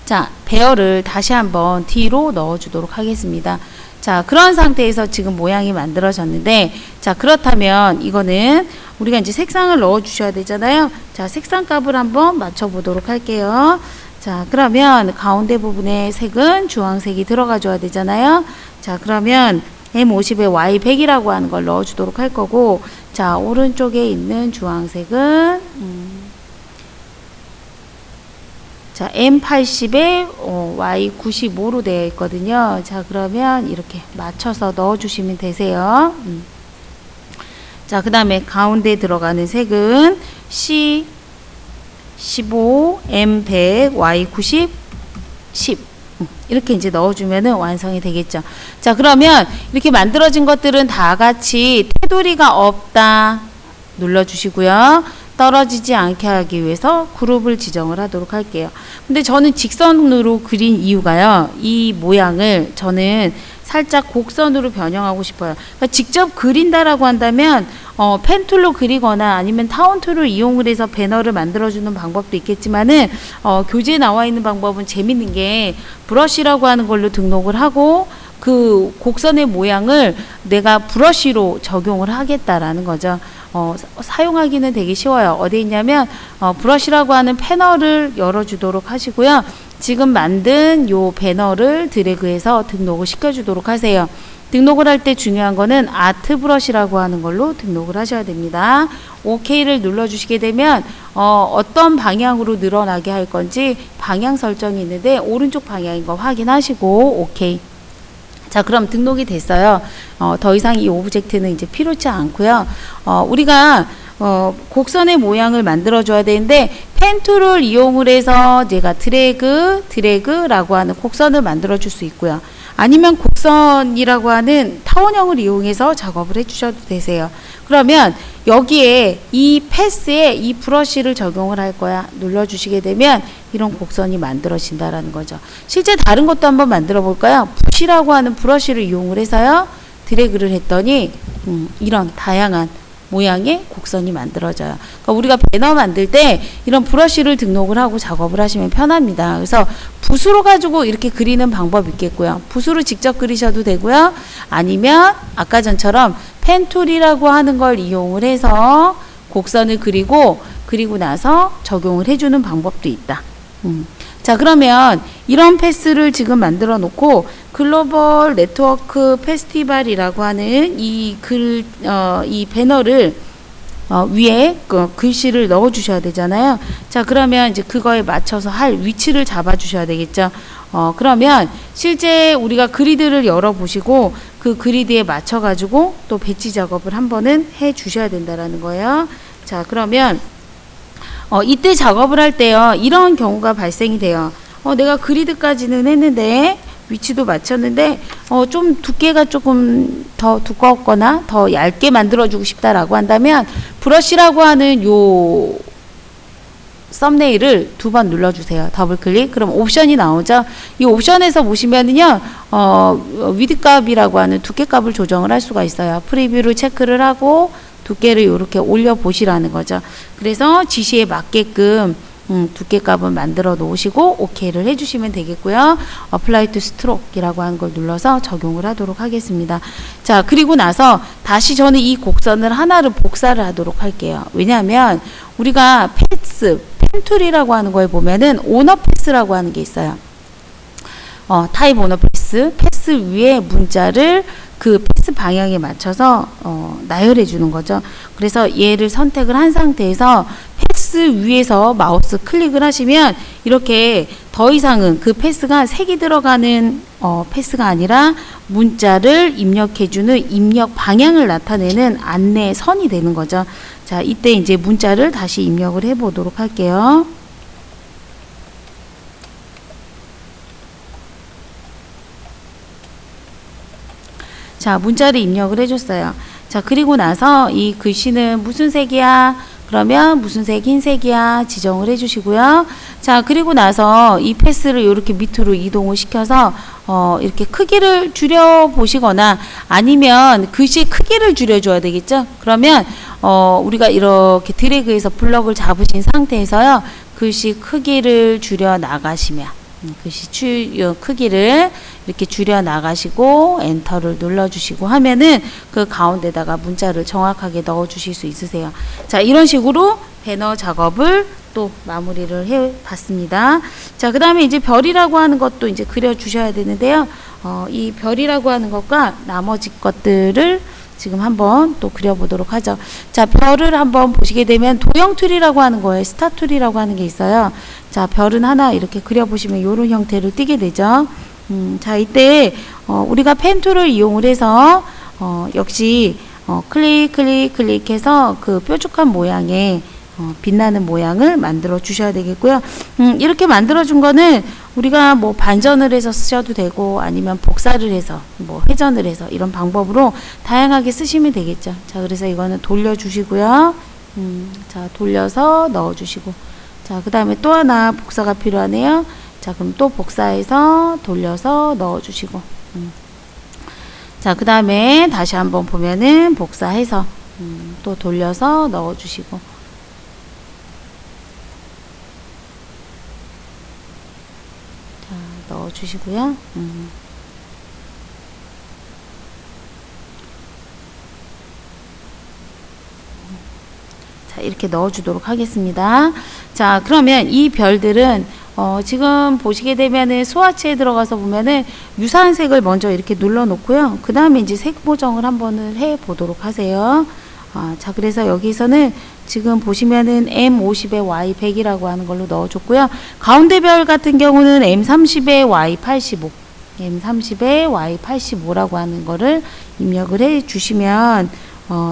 자, 배열을 다시 한번 뒤로 넣어주도록 하겠습니다. 자, 그런 상태에서 지금 모양이 만들어졌는데, 자, 그렇다면 이거는 우리가 이제 색상을 넣어 주셔야 되잖아요. 자, 색상 값을 한번 맞춰 보도록 할게요. 자, 그러면 가운데 부분에 색은 주황색이 들어가 줘야 되잖아요. 자, 그러면 M50에 Y100이라고 하는 걸 넣어 주도록 할 거고, 자, 오른쪽에 있는 주황색은 자, M80에 Y95로 되어 있거든요. 자, 그러면 이렇게 맞춰서 넣어주시면 되세요. 자, 그 다음에 가운데 들어가는 색은 C15, M100, Y90, 10. 이렇게 이제 넣어주면은 완성이 되겠죠. 자, 그러면 이렇게 만들어진 것들은 다 같이 테두리가 없다 눌러주시고요. 떨어지지 않게 하기 위해서 그룹을 지정을 하도록 할게요. 근데 저는 직선으로 그린 이유가요. 이 모양을 저는 살짝 곡선으로 변형하고 싶어요. 그러니까 직접 그린다라고 한다면 펜툴로 그리거나 아니면 타운툴을 이용을 해서 배너를 만들어주는 방법도 있겠지만은 교재에 나와 있는 방법은 재밌는 게 브러쉬라고 하는 걸로 등록을 하고 그 곡선의 모양을 내가 브러쉬로 적용을 하겠다라는 거죠. 사용하기는 되게 쉬워요. 어디 있냐면 브러쉬라고 하는 패널을 열어주도록 하시고요. 지금 만든 요 배너를 드래그해서 등록을 시켜주도록 하세요. 등록을 할 때 중요한 거는 아트 브러쉬라고 하는 걸로 등록을 하셔야 됩니다. OK를 눌러주시게 되면 어떤 방향으로 늘어나게 할 건지 방향 설정이 있는데 오른쪽 방향인 거 확인하시고 OK. 자, 그럼 등록이 됐어요. 더 이상 이 오브젝트는 이제 필요치 않고요. 우리가 곡선의 모양을 만들어 줘야 되는데 펜 툴을 이용을 해서 제가 드래그라고 하는 곡선을 만들어 줄 수 있고요. 아니면 곡선이라고 하는 타원형을 이용해서 작업을 해 주셔도 되세요. 그러면 여기에 이 패스에 이 브러쉬를 적용을 할 거야 눌러 주시게 되면 이런 곡선이 만들어진다라는 거죠. 실제 다른 것도 한번 만들어 볼까요? 붓이라고 하는 브러쉬를 이용을 해서요 드래그를 했더니 이런 다양한 모양의 곡선이 만들어져요. 그러니까 우리가 배너 만들 때 이런 브러쉬를 등록을 하고 작업을 하시면 편합니다. 그래서 붓으로 가지고 이렇게 그리는 방법이 있겠고요. 붓으로 직접 그리셔도 되고요. 아니면 아까 전처럼 펜툴이라고 하는 걸 이용을 해서 곡선을 그리고 나서 적용을 해주는 방법도 있다. 자, 그러면 이런 패스를 지금 만들어 놓고 글로벌 네트워크 페스티벌이라고 하는 이 배너를 위에 글씨를 넣어 주셔야 되잖아요. 자, 그러면 이제 그거에 맞춰서 할 위치를 잡아 주셔야 되겠죠. 그러면 실제 우리가 그리드를 열어 보시고 그 그리드에 맞춰 가지고 또 배치 작업을 한 번은 해 주셔야 된다라는 거예요. 자, 그러면 이때 작업을 할 때요, 이런 경우가 발생이 돼요. 내가 그리드까지는 했는데, 위치도 맞췄는데, 좀 두께가 조금 더 두껍거나 더 얇게 만들어주고 싶다라고 한다면, 브러쉬라고 하는 요 썸네일을 2번 눌러주세요. 더블 클릭. 그럼 옵션이 나오죠. 이 옵션에서 보시면은요, 위드 값이라고 하는 두께 값을 조정을 할 수가 있어요. 프리뷰를 체크를 하고, 두께를 이렇게 올려 보시라는 거죠. 그래서 지시에 맞게끔 두께 값을 만들어 놓으시고 OK를 해주시면 되겠고요. Apply to Stroke이라고 하는 걸 눌러서 적용을 하도록 하겠습니다. 자, 그리고 나서 다시 저는 이 곡선을 하나를 복사를 하도록 할게요. 왜냐하면 우리가 펜툴이라고 하는 거에 보면은 오너 패스라고 하는 게 있어요. 타입 오너 패스 위에 문자를 그 패스 방향에 맞춰서 나열해 주는 거죠. 그래서 얘를 선택을 한 상태에서 패스 위에서 마우스 클릭을 하시면 이렇게 더 이상은 그 패스가 색이 들어가는 패스가 아니라 문자를 입력해 주는 입력 방향을 나타내는 안내선이 되는 거죠. 자, 이때 이제 문자를 다시 입력을 해 보도록 할게요. 자, 문자를 입력을 해줬어요. 자, 그리고 나서 이 글씨는 무슨 색이야? 그러면 무슨 색? 흰색이야. 지정을 해주시고요. 자, 그리고 나서 이 패스를 이렇게 밑으로 이동을 시켜서 이렇게 크기를 줄여 보시거나 아니면 글씨 크기를 줄여줘야 되겠죠. 그러면 우리가 이렇게 드래그해서 블럭을 잡으신 상태에서요. 글씨 크기를 줄여 나가시면 글씨 크기를 이렇게 줄여 나가시고 엔터를 눌러주시고 하면은 그 가운데다가 문자를 정확하게 넣어 주실 수 있으세요. 자, 이런 식으로 배너 작업을 또 마무리를 해 봤습니다. 자, 그 다음에 이제 별이라고 하는 것도 이제 그려 주셔야 되는데요. 이 별이라고 하는 것과 나머지 것들을 지금 한번 또 그려보도록 하죠. 자, 별을 한번 보시게 되면 도형 툴이라고 하는 거예요. 스타 툴이라고 하는 게 있어요. 자, 별은 하나 이렇게 그려보시면 이런 형태를 띠게 되죠. 자, 이때 우리가 펜 툴을 이용을 해서 역시 클릭해서 그 뾰족한 모양의 빛나는 모양을 만들어 주셔야 되겠고요. 이렇게 만들어 준 거는 우리가 뭐 반전을 해서 쓰셔도 되고 아니면 복사를 해서 뭐 회전을 해서 이런 방법으로 다양하게 쓰시면 되겠죠. 자, 그래서 이거는 돌려 주시고요. 자, 돌려서 넣어 주시고, 자, 그 다음에 또 하나 복사가 필요하네요. 자, 그럼 또 복사해서 돌려서 넣어 주시고, 자, 그 다음에 다시 한번 보면은 복사해서 또 돌려서 넣어 주시고, 넣어 주시고요. 자, 이렇게 넣어 주도록 하겠습니다. 자, 그러면 이 별들은 지금 보시게 되면은 스와치에 들어가서 보면은 유사한 색을 먼저 이렇게 눌러 놓고요. 그 다음에 이제 색 보정을 한번을 해 보도록 하세요. 자, 그래서 여기서는 지금 보시면은 M50에 Y100이라고 하는 걸로 넣어줬고요. 가운데 별 같은 경우는 M30에 Y85, M30에 Y85라고 하는 거를 입력을 해 주시면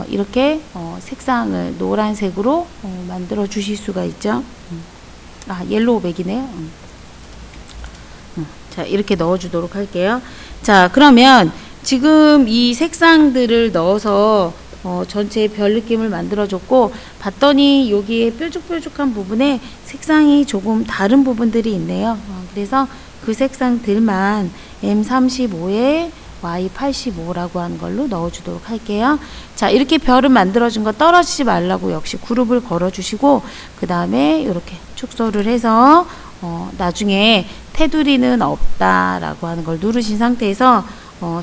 이렇게 색상을 노란색으로 만들어 주실 수가 있죠. 옐로우백이네요. 자, 이렇게 넣어 주도록 할게요. 자, 그러면 지금 이 색상들을 넣어서 전체 별 느낌을 만들어줬고, 봤더니 여기에 뾰족뾰족한 부분에 색상이 조금 다른 부분들이 있네요. 그래서 그 색상들만 M35에 Y85라고 하는 걸로 넣어주도록 할게요. 자, 이렇게 별을 만들어준 거 떨어지지 말라고 역시 그룹을 걸어주시고, 그 다음에 이렇게 축소를 해서 나중에 테두리는 없다라고 하는 걸 누르신 상태에서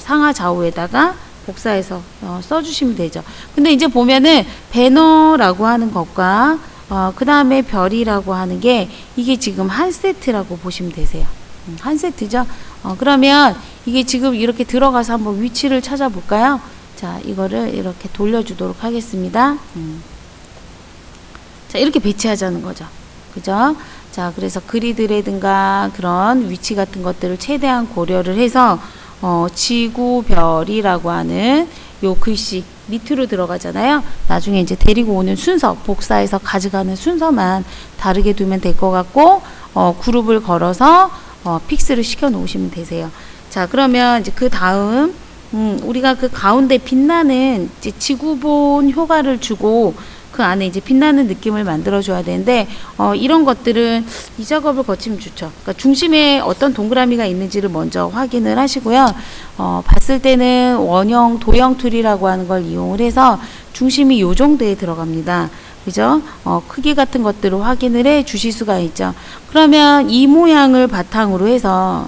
상하 좌우에다가 복사해서 써주시면 되죠. 근데 이제 보면은 배너라고 하는 것과 그 다음에 별이라고 하는 게 이게 지금 한 세트라고 보시면 되세요. 한 세트죠. 그러면 이게 지금 이렇게 들어가서 한번 위치를 찾아볼까요? 자, 이거를 이렇게 돌려주도록 하겠습니다. 자, 이렇게 배치하자는 거죠. 그죠? 자, 그래서 그리드라든가 그런 위치 같은 것들을 최대한 고려를 해서 지구별이라고 하는 요 글씨 밑으로 들어가잖아요. 나중에 이제 데리고 오는 순서, 복사해서 가져가는 순서만 다르게 두면 될 것 같고, 그룹을 걸어서 픽스를 시켜 놓으시면 되세요. 자, 그러면 이제 그 다음 우리가 그 가운데 빛나는 이제 지구본 효과를 주고 그 안에 이제 빛나는 느낌을 만들어 줘야 되는데, 이런 것들은 이 작업을 거치면 좋죠. 그러니까 중심에 어떤 동그라미가 있는지를 먼저 확인을 하시고요. 봤을 때는 원형 도형 툴이라고 하는 걸 이용을 해서 중심이 요 정도에 들어갑니다. 그죠? 크기 같은 것들을 확인을 해 주실 수가 있죠. 그러면 이 모양을 바탕으로 해서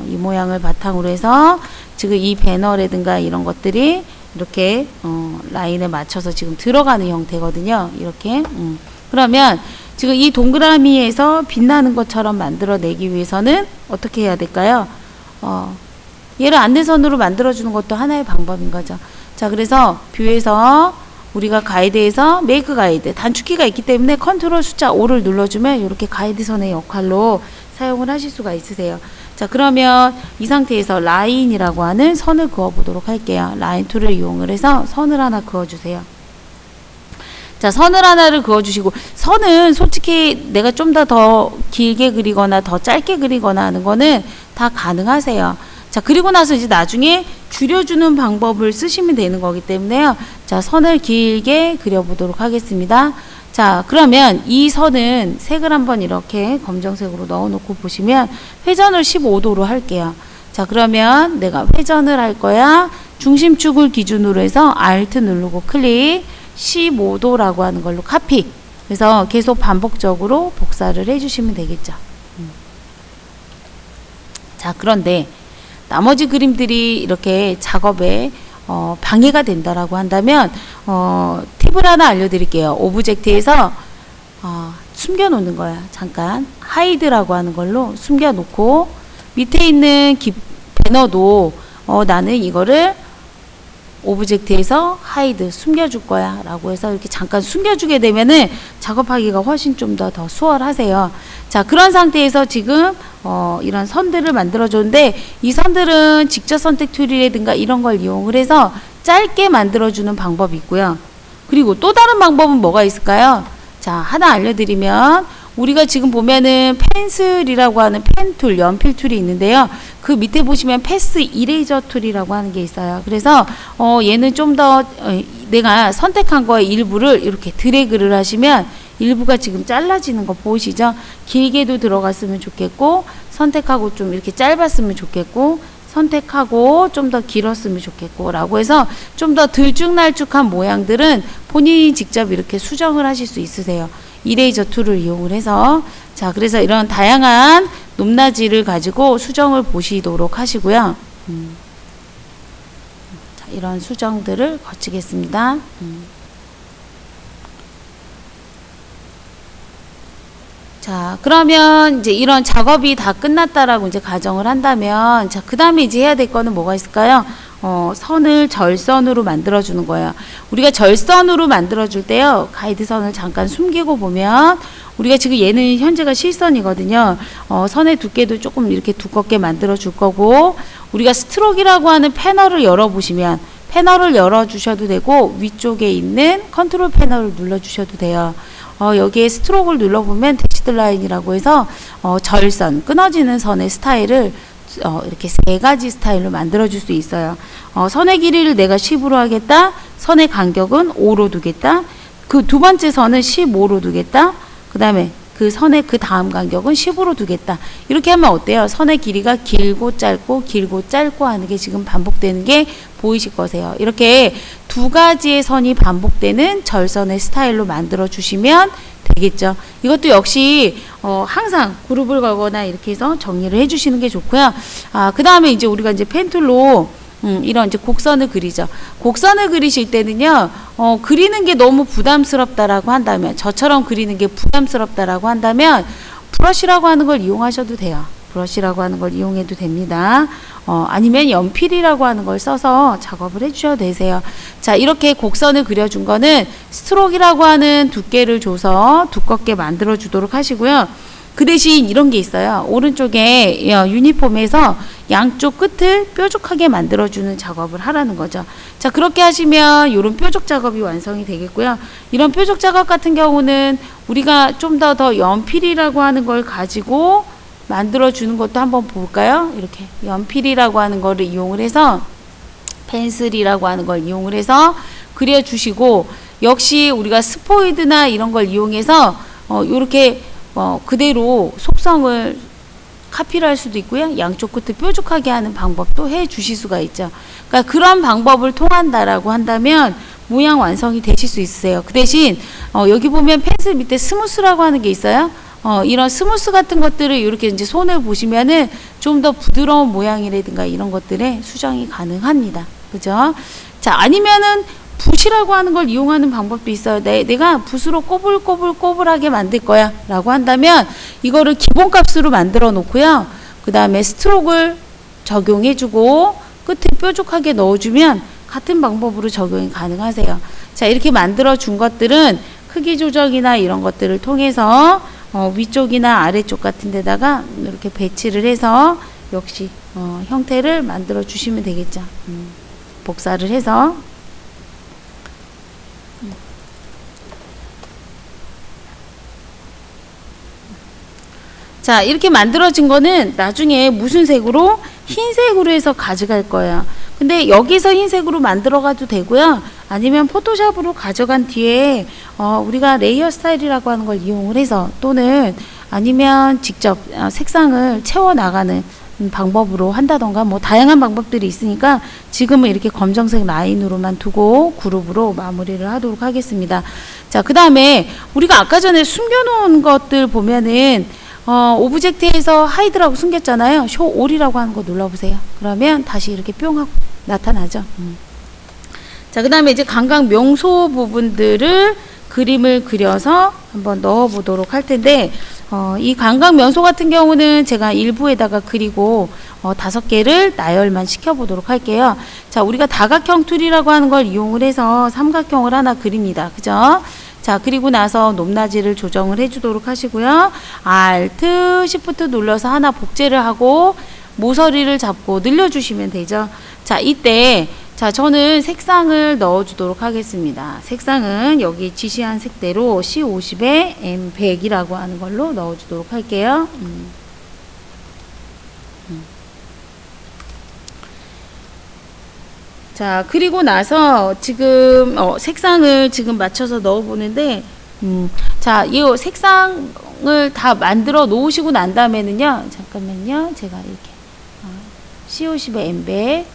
지금 이 배너라든가 이런 것들이 이렇게 라인에 맞춰서 지금 들어가는 형태거든요. 이렇게. 그러면 지금 이 동그라미에서 빛나는 것처럼 만들어내기 위해서는 어떻게 해야 될까요? 얘를 안내선으로 만들어주는 것도 하나의 방법인 거죠. 자, 그래서 뷰에서 우리가 가이드에서 메이크 가이드 단축키가 있기 때문에 컨트롤 숫자 5를 눌러주면 이렇게 가이드선의 역할로 사용을 하실 수가 있으세요. 자, 그러면 이 상태에서 라인이라고 하는 선을 그어 보도록 할게요. 라인 툴을 이용을 해서 선을 하나 그어 주세요. 자, 선을 하나를 그어 주시고, 선은 솔직히 내가 좀 더 길게 그리거나 더 짧게 그리거나 하는 거는 다 가능하세요. 자, 그리고 나서 이제 나중에 줄여주는 방법을 쓰시면 되는 거기 때문에요. 자, 선을 길게 그려보도록 하겠습니다. 자, 그러면 이 선은 색을 한번 이렇게 검정색으로 넣어놓고 보시면 회전을 15도로 할게요. 자, 그러면 내가 회전을 할 거야. 중심축을 기준으로 해서 Alt 누르고 클릭 15도라고 하는 걸로 카피. 그래서 계속 반복적으로 복사를 해주시면 되겠죠. 자, 그런데 나머지 그림들이 이렇게 작업에 방해가 된다라고 한다면 팁을 하나 알려드릴게요. 오브젝트에서 숨겨놓는 거야. 잠깐 하이드라고 하는 걸로 숨겨놓고 밑에 있는 배너도 나는 이거를 오브젝트에서 하이드 숨겨줄 거야 라고 해서 이렇게 잠깐 숨겨주게 되면은 작업하기가 훨씬 좀 더 수월하세요. 자, 그런 상태에서 지금 이런 선들을 만들어 줬는데 이 선들은 직접 선택 툴이라든가 이런 걸 이용을 해서 짧게 만들어 주는 방법이 있고요. 그리고 또 다른 방법은 뭐가 있을까요? 자, 하나 알려드리면 우리가 지금 보면은 펜슬이라고 하는 펜 툴, 연필 툴이 있는데요. 그 밑에 보시면 패스 이레이저 툴이라고 하는 게 있어요. 그래서 얘는 좀 더 내가 선택한 거의 일부를 이렇게 드래그를 하시면 일부가 지금 잘라지는 거 보이시죠? 길게도 들어갔으면 좋겠고 선택하고 좀 이렇게 짧았으면 좋겠고 선택하고 좀 더 길었으면 좋겠고 라고 해서 좀 더 들쭉날쭉한 모양들은 본인이 직접 이렇게 수정을 하실 수 있으세요. 이레이저 툴을 이용을 해서. 자, 그래서 이런 다양한 높낮이를 가지고 수정을 보시도록 하시고요. 자, 이런 수정들을 거치겠습니다. 자, 그러면 이제 이런 작업이 다 끝났다라고 이제 가정을 한다면, 자, 그 다음에 이제 해야 될 거는 뭐가 있을까요? 선을 절선으로 만들어주는 거예요. 우리가 절선으로 만들어줄 때요, 가이드선을 잠깐 숨기고 보면, 우리가 지금 얘는 현재가 실선이거든요. 선의 두께도 조금 이렇게 두껍게 만들어줄 거고, 우리가 스트로크라고 하는 패널을 열어보시면, 패널을 열어주셔도 되고, 위쪽에 있는 컨트롤 패널을 눌러주셔도 돼요. 여기에 스트로크를 눌러보면 대시드 라인이라고 해서 절선, 끊어지는 선의 스타일을 이렇게 세 가지 스타일로 만들어줄 수 있어요. 선의 길이를 내가 10으로 하겠다. 선의 간격은 5로 두겠다. 그 두 번째 선은 15로 두겠다. 그 다음에 그 선의 그 다음 간격은 10으로 두겠다. 이렇게 하면 어때요? 선의 길이가 길고 짧고 하는 게 지금 반복되는 게 보이실 거세요. 이렇게 두 가지의 선이 반복되는 절선의 스타일로 만들어 주시면 되겠죠. 이것도 역시 항상 그룹을 걸거나 이렇게 해서 정리를 해 주시는 게 좋고요. 그 다음에 이제 우리가 이제 펜툴로 이런 이제 곡선을 그리죠. 곡선을 그리실 때는요, 그리는 게 너무 부담스럽다라고 한다면, 저처럼 그리는 게 부담스럽다라고 한다면, 브러쉬라고 하는 걸 이용하셔도 돼요. 브러쉬라고 하는 걸 이용해도 됩니다. 아니면 연필이라고 하는 걸 써서 작업을 해주셔도 되세요. 자, 이렇게 곡선을 그려준 거는 스트로크라고 하는 두께를 줘서 두껍게 만들어 주도록 하시고요. 그 대신 이런 게 있어요. 오른쪽에 유니폼에서 양쪽 끝을 뾰족하게 만들어주는 작업을 하라는 거죠. 자, 그렇게 하시면 이런 뾰족 작업이 완성이 되겠고요. 이런 뾰족 작업 같은 경우는 우리가 좀 더 연필이라고 하는 걸 가지고 만들어주는 것도 한번 볼까요? 이렇게 연필이라고 하는 거를 이용을 해서 펜슬이라고 하는 걸 이용을 해서 그려주시고, 역시 우리가 스포이드나 이런 걸 이용해서 이렇게 그대로 속성을 카피를 할 수도 있고요. 양쪽 끝을 뾰족하게 하는 방법도 해 주실 수가 있죠. 그러니까 그런 방법을 통한다라고 한다면 모양 완성이 되실 수 있으세요. 그 대신 여기 보면 펜슬 밑에 스무스라고 하는 게 있어요. 이런 스무스 같은 것들을 이렇게 이제 손을 보시면은 좀 더 부드러운 모양이라든가 이런 것들에 수정이 가능합니다. 그죠? 자, 아니면은 붓이라고 하는 걸 이용하는 방법도 있어요. 내가 붓으로 꼬불꼬불하게 만들 거야 라고 한다면 이거를 기본값으로 만들어 놓고요. 그 다음에 스트로크를 적용해 주고 끝을 뾰족하게 넣어주면 같은 방법으로 적용이 가능하세요. 자, 이렇게 만들어 준 것들은 크기 조정이나 이런 것들을 통해서 위쪽이나 아래쪽 같은 데다가 이렇게 배치를 해서 역시 형태를 만들어 주시면 되겠죠. 복사를 해서. 자, 이렇게 만들어진 거는 나중에 무슨 색으로? 흰색으로 해서 가져갈 거예요. 근데 여기서 흰색으로 만들어 가도 되고요. 아니면 포토샵으로 가져간 뒤에 우리가 레이어 스타일이라고 하는 걸 이용을 해서 또는 아니면 직접 색상을 채워 나가는 방법으로 한다던가 뭐 다양한 방법들이 있으니까 지금은 이렇게 검정색 라인으로만 두고 그룹으로 마무리를 하도록 하겠습니다. 자, 그 다음에 우리가 아까 전에 숨겨놓은 것들 보면은 오브젝트에서 하이드라고 숨겼잖아요. 쇼 올이라고 하는 거 눌러보세요. 그러면 다시 이렇게 뿅 하고 나타나죠. 자, 그 다음에 이제 관광 명소 부분들을 그림을 그려서 한번 넣어 보도록 할 텐데, 이 관광 명소 같은 경우는 제가 일부에다가 그리고 5개를 나열만 시켜 보도록 할게요. 자, 우리가 다각형 툴이라고 하는 걸 이용을 해서 삼각형을 하나 그립니다. 그죠? 자, 그리고 나서 높낮이를 조정을 해주도록 하시고요. Alt, Shift 눌러서 하나 복제를 하고 모서리를 잡고 늘려주시면 되죠. 자, 이때 자, 저는 색상을 넣어주도록 하겠습니다. 색상은 여기 지시한 색대로 C50에 M100이라고 하는 걸로 넣어주도록 할게요. 자, 그리고 나서 지금 색상을 지금 맞춰서 넣어보는데, 자, 이 색상을 다 만들어 놓으시고 난 다음에는요, 잠깐만요, 제가 이렇게 C50에 M100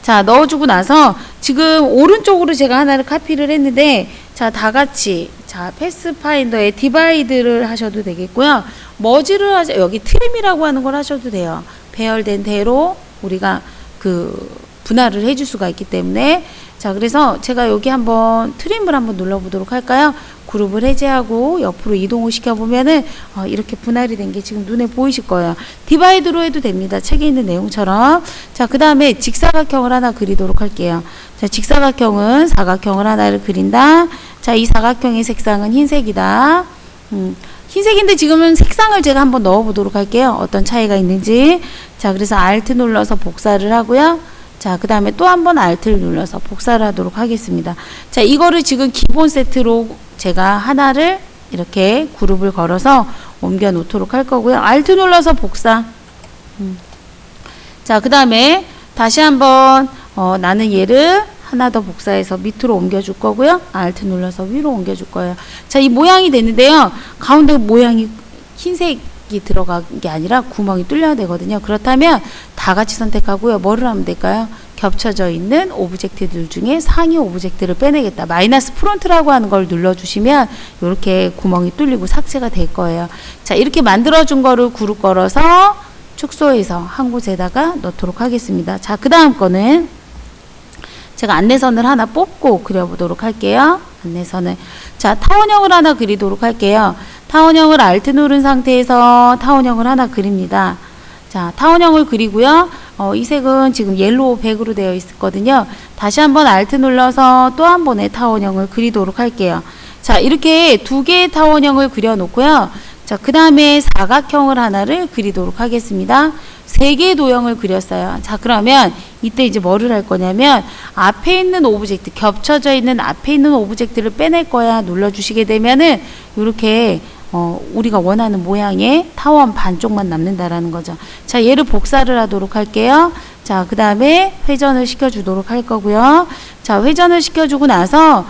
자, 넣어주고 나서 지금 오른쪽으로 제가 하나를 카피를 했는데, 자, 다 같이 자, 패스파인더에 디바이드를 하셔도 되겠고요. 머지를 하자, 여기 트림이라고 하는 걸 하셔도 돼요. 배열된 대로 우리가 분할을 해줄 수가 있기 때문에. 자, 그래서 제가 여기 한번 트림을 한번 눌러보도록 할까요? 그룹을 해제하고 옆으로 이동을 시켜보면은 이렇게 분할이 된 게 지금 눈에 보이실 거예요. 디바이드로 해도 됩니다. 책에 있는 내용처럼. 자, 그 다음에 직사각형을 하나 그리도록 할게요. 자, 직사각형은 사각형을 하나를 그린다. 자, 이 사각형의 색상은 흰색이다. 흰색인데 지금은 색상을 제가 한번 넣어보도록 할게요. 어떤 차이가 있는지. 자, 그래서 Alt 눌러서 복사를 하고요. 자, 그 다음에 또 한 번 Alt를 눌러서 복사를 하도록 하겠습니다. 자, 이거를 지금 기본 세트로 제가 하나를 이렇게 그룹을 걸어서 옮겨 놓도록 할 거고요. Alt 눌러서 복사. 자, 그 다음에 다시 한번 나는 얘를 하나 더 복사해서 밑으로 옮겨줄 거고요. Alt 눌러서 위로 옮겨줄 거예요. 자, 이 모양이 됐는데요. 가운데 모양이 흰색이 들어간 게 아니라 구멍이 뚫려야 되거든요. 그렇다면 다 같이 선택하고요. 뭐를 하면 될까요? 겹쳐져 있는 오브젝트들 중에 상위 오브젝트를 빼내겠다. 마이너스 프론트라고 하는 걸 눌러주시면 이렇게 구멍이 뚫리고 삭제가 될 거예요. 자, 이렇게 만들어준 거를 그룹 걸어서 축소해서 한 곳에다가 넣도록 하겠습니다. 자, 그 다음 거는 제가 안내선을 하나 뽑고 그려보도록 할게요. 안내선을. 자, 타원형을 하나 그리도록 할게요. 타원형을 Alt 누른 상태에서 타원형을 하나 그립니다. 자, 타원형을 그리고요. 이 색은 지금 옐로우 백으로 되어 있거든요. 다시 한번 Alt 눌러서 또 한 번의 타원형을 그리도록 할게요. 자, 이렇게 두 개의 타원형을 그려놓고요. 자, 그 다음에 사각형을 하나를 그리도록 하겠습니다. 세 개의 도형을 그렸어요. 자, 그러면 이때 이제 뭐를 할 거냐면 앞에 있는 오브젝트, 겹쳐져 있는 앞에 있는 오브젝트를 빼낼 거야 눌러주시게 되면은 이렇게 우리가 원하는 모양의 타원 반쪽만 남는다라는 거죠. 자, 얘를 복사를 하도록 할게요. 자, 그 다음에 회전을 시켜주도록 할 거고요. 자, 회전을 시켜주고 나서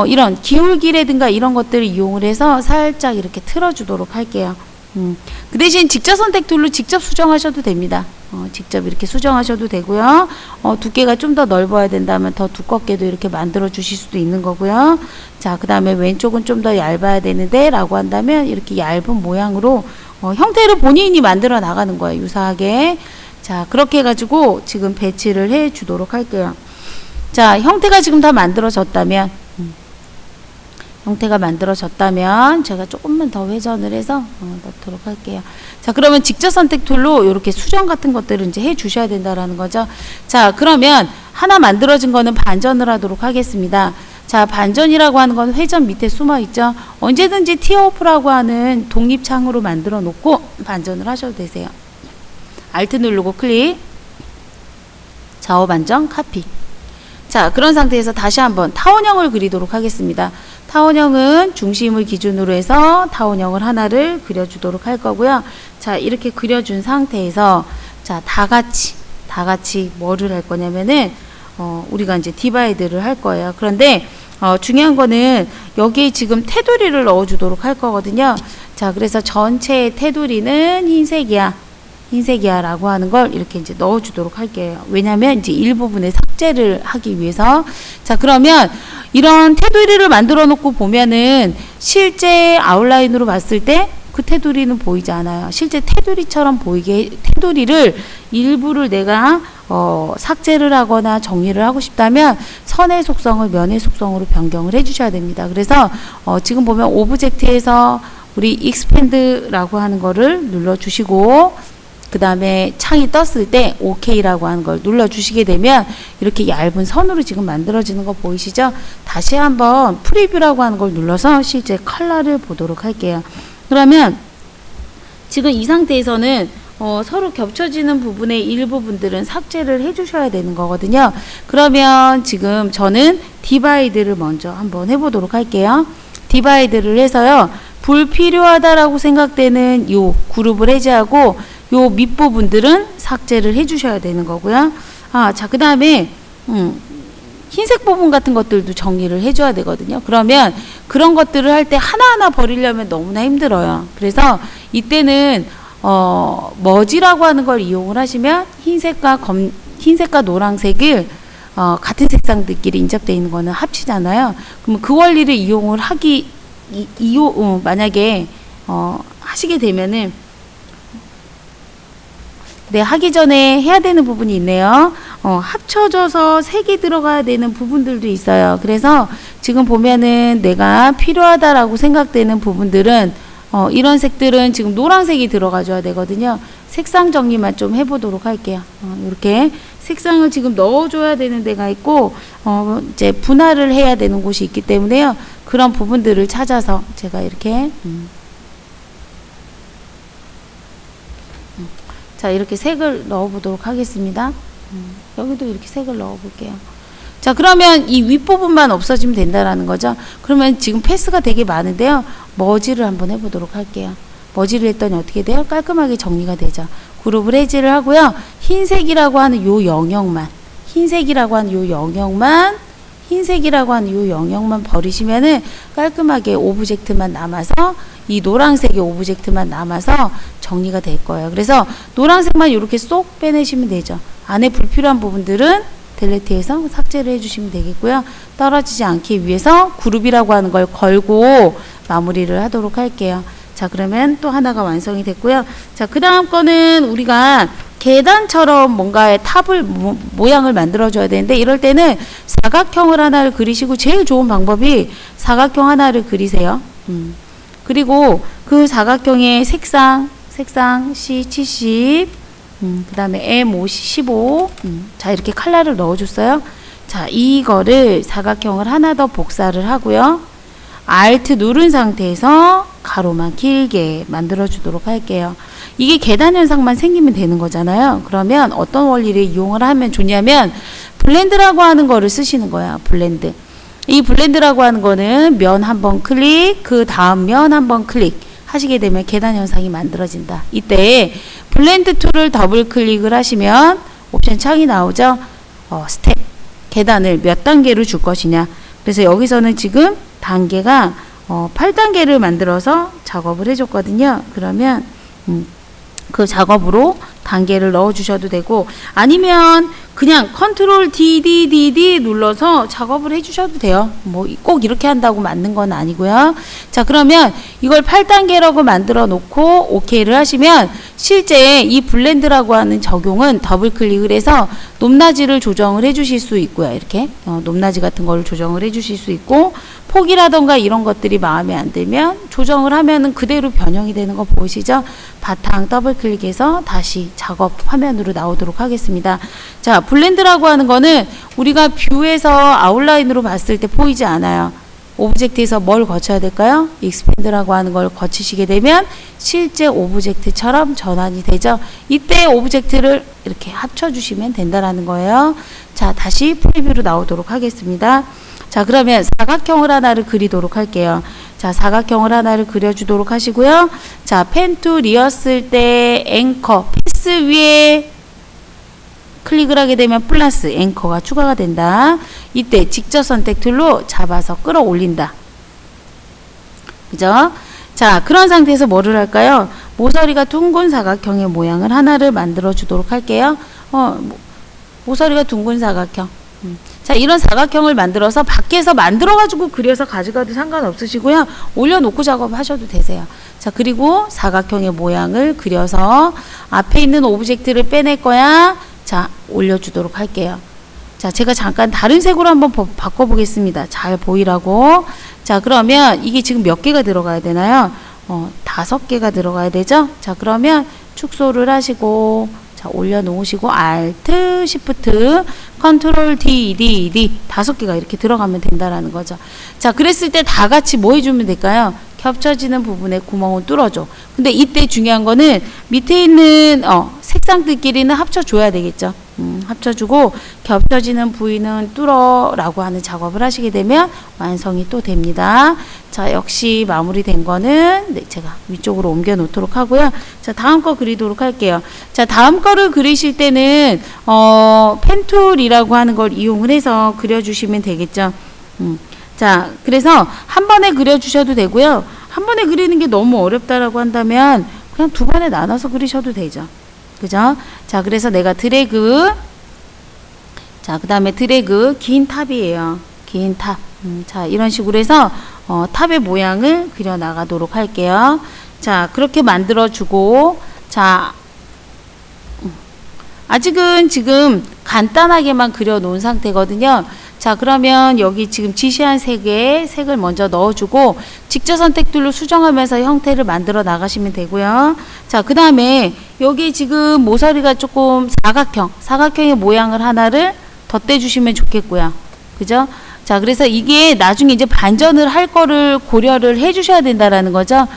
이런 기울기라든가 이런 것들을 이용을 해서 살짝 이렇게 틀어주도록 할게요. 그 대신 직접 선택 툴로 직접 수정하셔도 됩니다. 직접 이렇게 수정하셔도 되고요. 두께가 좀 더 넓어야 된다면 더 두껍게도 이렇게 만들어 주실 수도 있는 거고요. 자, 그 다음에 왼쪽은 좀 더 얇아야 되는데 라고 한다면 이렇게 얇은 모양으로 형태를 본인이 만들어 나가는 거예요. 유사하게. 자, 그렇게 해가지고 지금 배치를 해 주도록 할게요. 자, 형태가 지금 다 만들어졌다면 제가 조금만 더 회전을 해서 넣도록 할게요. 자, 그러면 직접 선택 툴로 이렇게 수정 같은 것들을 이제 해 주셔야 된다라는 거죠. 자, 그러면 하나 만들어진 거는 반전을 하도록 하겠습니다. 자, 반전이라고 하는 건 회전 밑에 숨어 있죠. 언제든지 티어오프라고 하는 독립창으로 만들어 놓고 반전을 하셔도 되세요. Alt 누르고 클릭. 좌우 반전 카피. 자, 그런 상태에서 다시 한번 타원형을 그리도록 하겠습니다. 타원형은 중심을 기준으로 해서 타원형을 하나를 그려주도록 할 거고요. 자, 이렇게 그려준 상태에서 자, 다 같이 다 같이 뭐를 할 거냐면은 우리가 이제 디바이드를 할 거예요. 그런데 중요한 거는 여기에 지금 테두리를 넣어주도록 할 거거든요. 자, 그래서 전체 테두리는 흰색이야 라고 하는 걸 이렇게 이제 넣어주도록 할게요. 왜냐면 이제 일부분에 삭제를 하기 위해서. 자, 그러면 이런 테두리를 만들어 놓고 보면은 실제 아웃라인으로 봤을 때 그 테두리는 보이지 않아요. 실제 테두리처럼 보이게 테두리를 일부를 내가 삭제를 하거나 정리를 하고 싶다면 선의 속성을 면의 속성으로 변경을 해주셔야 됩니다. 그래서 지금 보면 오브젝트에서 우리 익스펜드라고 하는 거를 눌러주시고 그 다음에 창이 떴을 때 OK라고 하는 걸 눌러주시게 되면 이렇게 얇은 선으로 지금 만들어지는 거 보이시죠? 다시 한번 프리뷰라고 하는 걸 눌러서 실제 컬러를 보도록 할게요. 그러면 지금 이 상태에서는 서로 겹쳐지는 부분의 일부분들은 삭제를 해주셔야 되는 거거든요. 그러면 지금 저는 디바이드를 먼저 한번 해보도록 할게요. 디바이드를 해서요. 불필요하다라고 생각되는 요 그룹을 해제하고 요 밑부분들은 삭제를 해주셔야 되는 거고요. 자, 그 다음에 흰색 부분 같은 것들도 정리를 해줘야 되거든요. 그러면 그런 것들을 할 때 하나하나 버리려면 너무나 힘들어요. 그래서 이때는 머지라고 하는 걸 이용을 하시면 흰색과 노란색을 같은 색상들끼리 인접되어 있는 거는 합치잖아요. 그러면 그 원리를 이용을 만약에 하시게 되면은 하기 전에 해야 되는 부분이 있네요. 합쳐져서 색이 들어가야 되는 부분들도 있어요. 그래서 지금 보면은 내가 필요하다라고 생각되는 부분들은 이런 색들은 지금 노란색이 들어가줘야 되거든요. 색상 정리만 좀 해보도록 할게요. 이렇게 색상을 지금 넣어줘야 되는 데가 있고 이제 분할을 해야 되는 곳이 있기 때문에요. 그런 부분들을 찾아서 제가 이렇게 자, 이렇게 색을 넣어보도록 하겠습니다. 여기도 이렇게 색을 넣어볼게요. 자, 그러면 이 윗부분만 없어지면 된다라는 거죠. 그러면 지금 패스가 되게 많은데요. 머지를 한번 해보도록 할게요. 머지를 했더니 어떻게 돼요? 깔끔하게 정리가 되죠. 그룹을 해지를 하고요. 흰색이라고 하는 요 영역만 버리시면은 깔끔하게 오브젝트만 남아서 이 노란색의 오브젝트만 남아서 정리가 될 거예요. 그래서 노란색만 이렇게 쏙 빼내시면 되죠. 안에 불필요한 부분들은 델레트해서 삭제를 해주시면 되겠고요. 떨어지지 않기 위해서 그룹이라고 하는 걸 걸고 마무리를 하도록 할게요. 자, 그러면 또 하나가 완성이 됐고요. 자, 그 다음 거는 우리가 계단처럼 뭔가의 탑을 모양을 만들어줘야 되는데 이럴 때는 사각형을 하나를 그리시고 제일 좋은 방법이 사각형 하나를 그리세요. 그리고 그 사각형의 색상 C70 그 다음에 M15 자, 이렇게 컬러를 넣어줬어요. 자, 이거를 사각형을 하나 더 복사를 하고요. Alt 누른 상태에서 가로만 길게 만들어 주도록 할게요. 이게 계단 현상만 생기면 되는 거잖아요. 그러면 어떤 원리를 이용을 하면 좋냐면 블렌드라고 하는 거를 쓰시는 거야. 블렌드. 이 블렌드라고 하는 거는 면 한번 클릭, 그 다음 면 한번 클릭 하시게 되면 계단 현상이 만들어진다. 이때 블렌드 툴을 더블 클릭을 하시면 옵션 창이 나오죠. 스텝, 계단을 몇 단계로 줄 것이냐. 그래서 여기서는 지금 단계가 8단계를 만들어서 작업을 해줬거든요. 그러면 그 작업으로 단계를 넣어 주셔도 되고 아니면 그냥 컨트롤 DD 눌러서 작업을 해 주셔도 돼요. 뭐 꼭 이렇게 한다고 맞는 건 아니고요. 자, 그러면 이걸 8단계라고 만들어 놓고 OK를 하시면 실제 이 블렌드라고 하는 적용은 더블 클릭을 해서 높낮이를 조정을 해 주실 수 있고요. 이렇게 높낮이 같은 걸 조정을 해 주실 수 있고 폭이라던가 이런 것들이 마음에 안 들면 조정을 하면은 그대로 변형이 되는 거 보이시죠? 바탕 더블 클릭해서 다시 작업 화면으로 나오도록 하겠습니다. 자, 블렌드라고 하는 거는 우리가 뷰에서 아웃라인으로 봤을 때 보이지 않아요. 오브젝트에서 뭘 거쳐야 될까요? 익스펜드라고 하는 걸 거치시게 되면 실제 오브젝트처럼 전환이 되죠. 이때 오브젝트를 이렇게 합쳐주시면 된다라는 거예요. 자, 다시 프리뷰로 나오도록 하겠습니다. 자, 그러면 사각형을 하나를 그리도록 할게요. 자, 사각형을 하나를 그려주도록 하시고요. 자, 펜 툴이었을 때 앵커, 패스 위에 클릭을 하게 되면 플러스 앵커가 추가가 된다. 이때 직접 선택 툴로 잡아서 끌어올린다. 그죠? 자, 그런 상태에서 뭐를 할까요? 모서리가 둥근 사각형의 모양을 하나를 만들어 주도록 할게요. 모서리가 둥근 사각형. 자, 이런 사각형을 만들어서 밖에서 만들어가지고 그려서 가져가도 상관없으시고요. 올려놓고 작업하셔도 되세요. 자, 그리고 사각형의 모양을 그려서 앞에 있는 오브젝트를 빼낼 거야. 자, 올려주도록 할게요. 자, 제가 잠깐 다른 색으로 한번 바꿔보겠습니다. 잘 보이라고. 자, 그러면 이게 지금 몇 개가 들어가야 되나요? 5개가 들어가야 되죠? 자, 그러면 축소를 하시고, 자, 올려놓으시고, Alt, Shift, Ctrl, D, D, D 5개가 이렇게 들어가면 된다라는 거죠. 자, 그랬을 때 다 같이 뭐 해주면 될까요? 겹쳐지는 부분에 구멍을 뚫어줘. 근데 이때 중요한 거는 밑에 있는 색상들끼리는 합쳐줘야 되겠죠. 합쳐주고 겹쳐지는 부위는 뚫어라고 하는 작업을 하시게 되면 완성이 또 됩니다. 자, 역시 마무리된 거는 제가 위쪽으로 옮겨 놓도록 하고요. 자, 다음 거 그리도록 할게요. 자, 다음 거를 그리실 때는 펜툴이라고 하는 걸 이용을 해서 그려주시면 되겠죠. 자, 그래서 한 번에 그려주셔도 되고요. 한 번에 그리는 게 너무 어렵다라고 한다면 그냥 2번에 나눠서 그리셔도 되죠. 그죠? 자, 그래서 내가 드래그, 자, 그 다음에 드래그, 긴 탑이에요. 긴 탑. 자, 이런 식으로 해서 탑의 모양을 그려 나가도록 할게요. 자, 그렇게 만들어주고, 자, 아직은 지금 간단하게만 그려 놓은 상태거든요. 자, 그러면 여기 지금 지시한 색을 먼저 넣어주고 직접 선택툴로 수정하면서 형태를 만들어 나가시면 되고요. 자, 그 다음에 여기 지금 모서리가 조금 사각형의 모양을 하나를 덧대주시면 좋겠고요. 그죠? 자, 그래서 이게 나중에 이제 반전을 할 거를 고려를 해 주셔야 된다라는 거죠.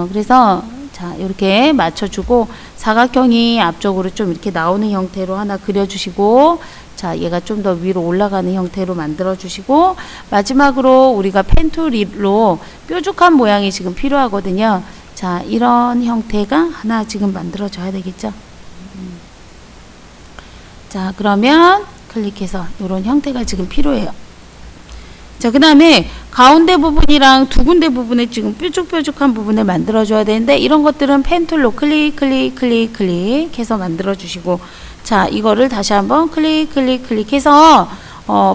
그래서 자, 이렇게 맞춰주고 사각형이 앞쪽으로 좀 이렇게 나오는 형태로 하나 그려주시고, 자, 얘가 좀 더 위로 올라가는 형태로 만들어 주시고, 마지막으로 우리가 펜툴로 뾰족한 모양이 지금 필요하거든요. 자, 이런 형태가 하나 지금 만들어 줘야 되겠죠. 자, 그러면 클릭해서 이런 형태가 지금 필요해요. 자, 그 다음에 가운데 부분이랑 두 군데 부분에 지금 뾰족뾰족한 부분을 만들어 줘야 되는데, 이런 것들은 펜툴로 클릭 해서 만들어 주시고, 자, 이거를 다시 한번 클릭 해서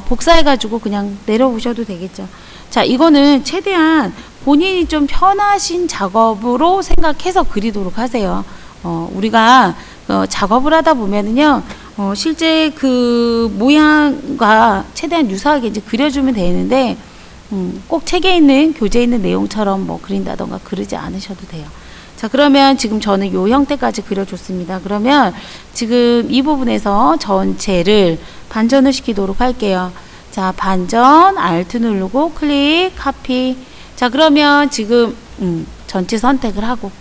복사해 가지고 그냥 내려오셔도 되겠죠. 자, 이거는 최대한 본인이 좀 편하신 작업으로 생각해서 그리도록 하세요. 우리가 작업을 하다 보면은요, 실제 그 모양과 최대한 유사하게 이제 그려주면 되는데, 꼭 책에 있는, 교재에 있는 내용처럼 뭐 그린다던가 그러지 않으셔도 돼요. 자, 그러면 지금 저는 요 형태까지 그려줬습니다. 그러면 지금 이 부분에서 전체를 반전을 시키도록 할게요. 자, 반전, Alt 누르고 클릭, 카피. 자, 그러면 지금 전체 선택을 하고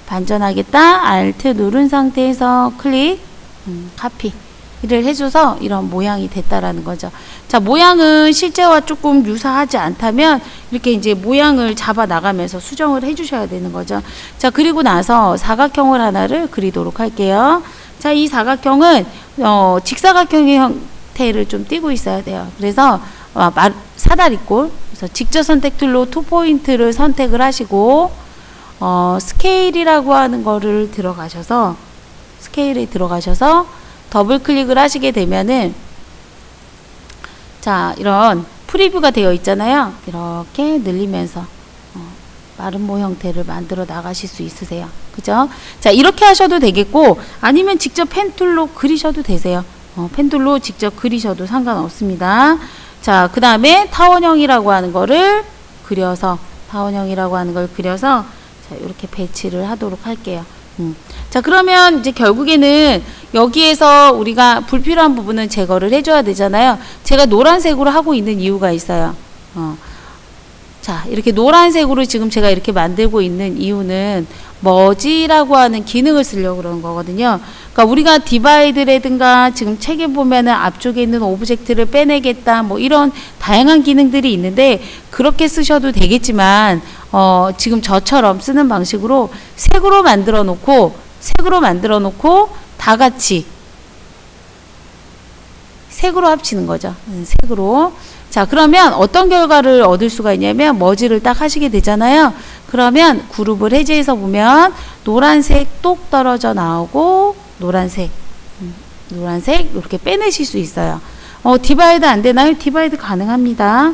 반전하겠다. Alt 누른 상태에서 클릭, 카피를 해줘서 이런 모양이 됐다라는 거죠. 자, 모양은 실제와 조금 유사하지 않다면 이렇게 이제 모양을 잡아 나가면서 수정을 해주셔야 되는 거죠. 자, 그리고 나서 사각형을 하나를 그리도록 할게요. 자, 이 사각형은 직사각형의 형태를 좀 띠고 있어야 돼요. 그래서 사다리꼴. 그래서 직접 선택 툴로 2포인트를 선택을 하시고 스케일이라고 하는 거를 스케일에 들어가셔서 더블 클릭을 하시게 되면은, 자, 이런 프리뷰가 되어 있잖아요. 이렇게 늘리면서 마름모 형태를 만들어 나가실 수 있으세요. 그죠? 자, 이렇게 하셔도 되겠고, 아니면 직접 펜툴로 그리셔도 되세요. 펜툴로 직접 그리셔도 상관없습니다. 자, 그 다음에 타원형이라고 하는 거를 그려서 자, 이렇게 배치를 하도록 할게요. 자, 그러면 이제 결국에는 여기에서 우리가 불필요한 부분은 제거를 해줘야 되잖아요. 제가 노란색으로 하고 있는 이유가 있어요. 자, 이렇게 노란색으로 지금 제가 이렇게 만들고 있는 이유는 머지라고 하는 기능을 쓰려고 그러는 거거든요. 그러니까 우리가 디바이드라든가 지금 책에 보면은 앞쪽에 있는 오브젝트를 빼내겠다, 뭐 이런 다양한 기능들이 있는데, 그렇게 쓰셔도 되겠지만 지금 저처럼 쓰는 방식으로 색으로 만들어 놓고 다 같이 색으로 합치는 거죠. 색으로. 자, 그러면 어떤 결과를 얻을 수가 있냐면 머지를 딱 하시게 되잖아요. 그러면 그룹을 해제해서 보면 노란색 똑 떨어져 나오고 노란색 이렇게 빼내실 수 있어요. 디바이드 안 되나요? 디바이드 가능합니다.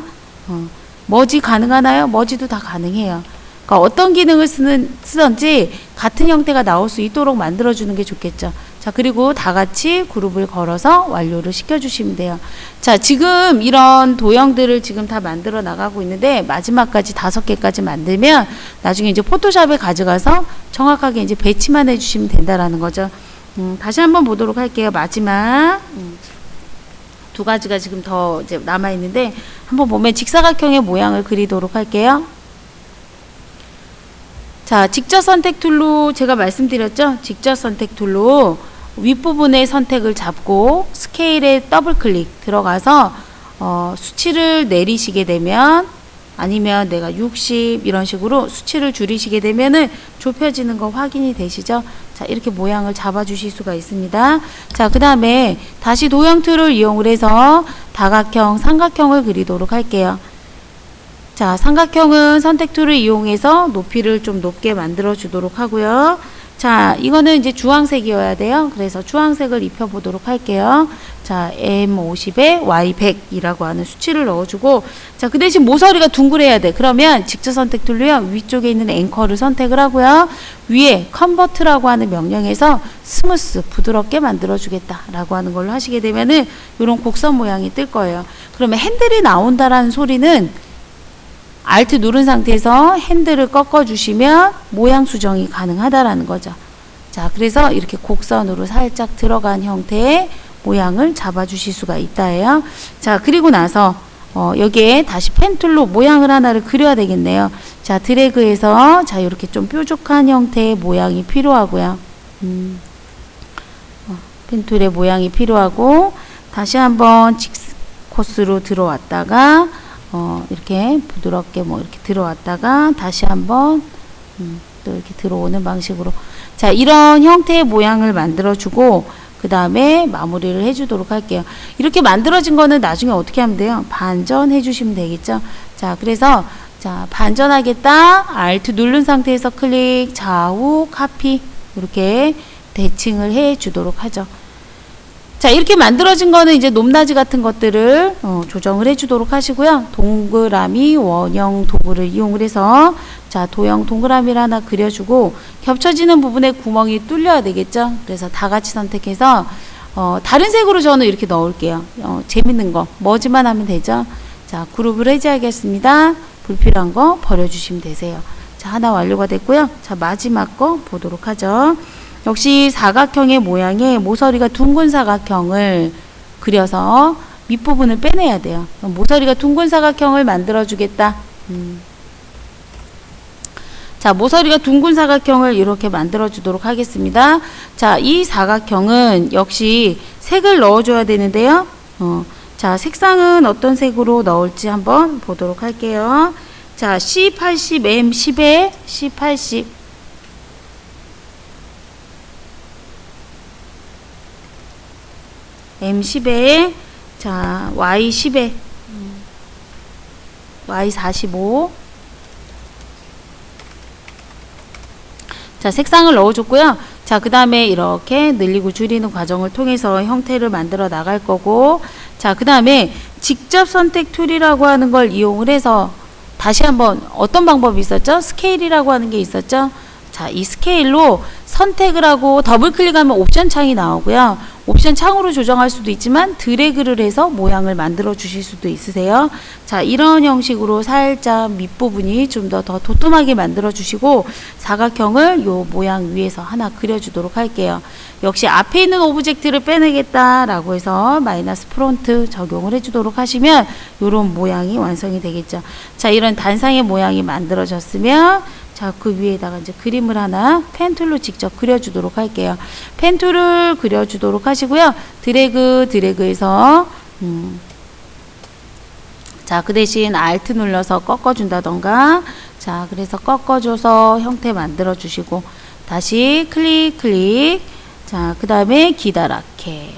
머지 가능하나요? 머지도 다 가능해요. 그러니까 어떤 기능을 쓰든지 같은 형태가 나올 수 있도록 만들어주는 게 좋겠죠. 자, 그리고 다 같이 그룹을 걸어서 완료를 시켜주시면 돼요. 자, 지금 이런 도형들을 지금 다 만들어 나가고 있는데 마지막까지 5개까지 만들면 나중에 이제 포토샵에 가져가서 정확하게 이제 배치만 해주시면 된다라는 거죠. 다시 한번 보도록 할게요. 마지막 2가지가 지금 더 이제 남아 있는데 한번 보면 직사각형의 모양을 그리도록 할게요. 자, 직접 선택 툴로 제가 말씀드렸죠? 직접 선택 툴로 윗부분의 선택을 잡고 스케일에 더블 클릭 들어가서 수치를 내리시게 되면 아니면 내가 60 이런 식으로 수치를 줄이시게 되면은 좁혀지는 거 확인이 되시죠? 자, 이렇게 모양을 잡아 주실 수가 있습니다. 자, 그 다음에 다시 도형 툴을 이용을 해서 다각형, 삼각형을 그리도록 할게요. 자, 삼각형은 선택 툴을 이용해서 높이를 좀 높게 만들어 주도록 하고요. 자, 이거는 이제 주황색이어야 돼요. 그래서 주황색을 입혀 보도록 할게요. 자, M50에 Y100이라고 하는 수치를 넣어주고, 자, 그 대신 모서리가 둥그래야 돼. 그러면 직접 선택 툴로요, 위쪽에 있는 앵커를 선택을 하고요. 위에 컨버트라고 하는 명령에서 스무스, 부드럽게 만들어주겠다라고 하는 걸로 하시게 되면은 이런 곡선 모양이 뜰 거예요. 그러면 핸들이 나온다라는 소리는 Alt 누른 상태에서 핸들을 꺾어주시면 모양 수정이 가능하다라는 거죠. 자, 그래서 이렇게 곡선으로 살짝 들어간 형태의 모양을 잡아주실 수가 있다예요. 자, 그리고 나서 여기에 다시 펜 툴로 모양을 하나를 그려야 되겠네요. 자, 드래그해서 자, 이렇게 좀 뾰족한 형태의 모양이 필요하고요. 펜 툴의 모양이 필요하고 다시 한번 코스로 들어왔다가 이렇게 부드럽게 뭐 이렇게 들어왔다가 다시 한번 또 이렇게 들어오는 방식으로 자, 이런 형태의 모양을 만들어주고 그 다음에 마무리를 해주도록 할게요. 이렇게 만들어진 거는 나중에 어떻게 하면 돼요? 반전해 주시면 되겠죠. 자, 그래서 자, 반전하겠다. Alt 누른 상태에서 클릭, 좌우, 카피 이렇게 대칭을 해 주도록 하죠. 자, 이렇게 만들어진 거는 이제 높낮이 같은 것들을 조정을 해주도록 하시고요. 동그라미 원형 도구를 이용을 해서 자, 도형 동그라미를 하나 그려주고 겹쳐지는 부분에 구멍이 뚫려야 되겠죠. 그래서 다 같이 선택해서 다른 색으로 저는 이렇게 넣을게요. 재밌는 거 머지만 하면 되죠. 자, 그룹을 해제하겠습니다. 불필요한 거 버려주시면 되세요. 자, 하나 완료가 됐고요. 자, 마지막 거 보도록 하죠. 역시 사각형의 모양의 모서리가 둥근 사각형을 그려서 밑부분을 빼내야 돼요. 모서리가 둥근 사각형을 만들어 주겠다. 자, 모서리가 둥근 사각형을 이렇게 만들어 주도록 하겠습니다. 자, 이 사각형은 역시 색을 넣어 줘야 되는데요. 자, 색상은 어떤 색으로 넣을지 한번 보도록 할게요. 자, C80, M10에 C80 M10에 자, Y10에 Y45 자, 색상을 넣어줬고요. 자, 그 다음에 이렇게 늘리고 줄이는 과정을 통해서 형태를 만들어 나갈 거고 자, 그 다음에 직접 선택 툴이라고 하는 걸 이용을 해서 다시 한번 어떤 방법이 있었죠? 스케일이라고 하는 게 있었죠? 자, 이 스케일로 선택을 하고 더블 클릭하면 옵션 창이 나오고요. 옵션 창으로 조정할 수도 있지만 드래그를 해서 모양을 만들어 주실 수도 있으세요. 자, 이런 형식으로 살짝 밑부분이 좀 더 도톰하게 만들어 주시고 사각형을 요 모양 위에서 하나 그려 주도록 할게요. 역시 앞에 있는 오브젝트를 빼내겠다 라고 해서 마이너스 프론트 적용을 해 주도록 하시면 요런 모양이 완성이 되겠죠. 자, 이런 단상의 모양이 만들어졌으면 자, 그 위에다가 이제 그림을 하나 펜툴로 직접 그려주도록 할게요. 펜툴을 그려주도록 하시고요. 드래그해서 자, 그 대신 Alt 눌러서 꺾어준다던가 자, 그래서 꺾어줘서 형태 만들어 주시고 다시 클릭 자, 그 다음에 기다랗게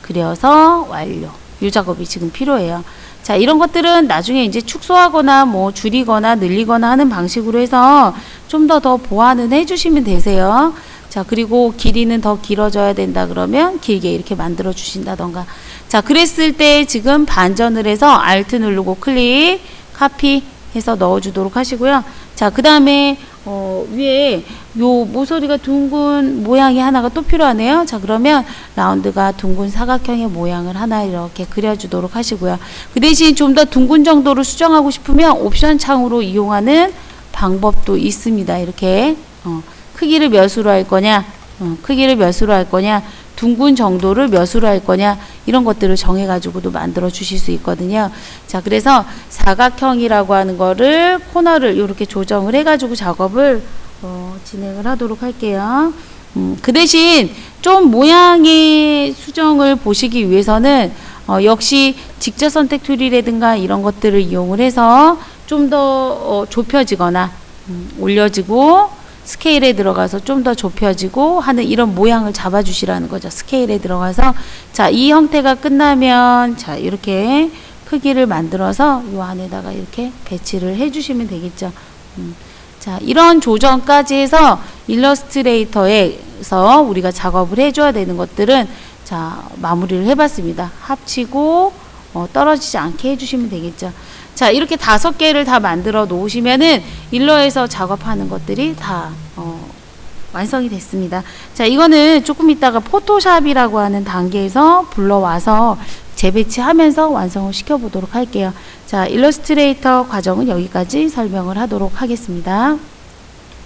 그려서 완료. 이 작업이 지금 필요해요. 자, 이런 것들은 나중에 이제 축소하거나 뭐 줄이거나 늘리거나 하는 방식으로 해서 좀 더 보완은 해주시면 되세요. 자, 그리고 길이는 더 길어져야 된다 그러면 길게 이렇게 만들어 주신다던가. 자, 그랬을 때 지금 반전을 해서 Alt 누르고 클릭, 카피 해서 넣어 주도록 하시고요. 자, 그 다음에 위에 요 모서리가 둥근 모양이 하나가 또 필요하네요. 자, 그러면 라운드가 둥근 사각형의 모양을 하나 이렇게 그려주도록 하시고요. 그 대신 좀 더 둥근 정도로 수정하고 싶으면 옵션 창으로 이용하는 방법도 있습니다. 이렇게 크기를 몇으로 할 거냐, 크기를 몇으로 할 거냐, 둥근 정도를 몇으로 할 거냐, 이런 것들을 정해가지고도 만들어 주실 수 있거든요. 자, 그래서 사각형이라고 하는 거를 코너를 이렇게 조정을 해가지고 작업을 진행을 하도록 할게요. 그 대신 좀 모양의 수정을 보시기 위해서는 역시 직접 선택 툴이라든가 이런 것들을 이용을 해서 좀 더 좁혀지거나 올려지고 스케일에 들어가서 좀 더 좁혀지고 하는 이런 모양을 잡아주시라는 거죠. 스케일에 들어가서. 자, 이 형태가 끝나면 자, 이렇게 크기를 만들어서 이 안에다가 이렇게 배치를 해주시면 되겠죠. 자, 이런 조정까지 해서 일러스트레이터에서 우리가 작업을 해줘야 되는 것들은 자, 마무리를 해봤습니다. 합치고 떨어지지 않게 해주시면 되겠죠. 자, 이렇게 5개를 다 만들어 놓으시면은 일러에서 작업하는 것들이 다 완성이 됐습니다. 자, 이거는 조금 있다가 포토샵이라고 하는 단계에서 불러와서 재배치하면서 완성을 시켜보도록 할게요. 자, 일러스트레이터 과정은 여기까지 설명을 하도록 하겠습니다.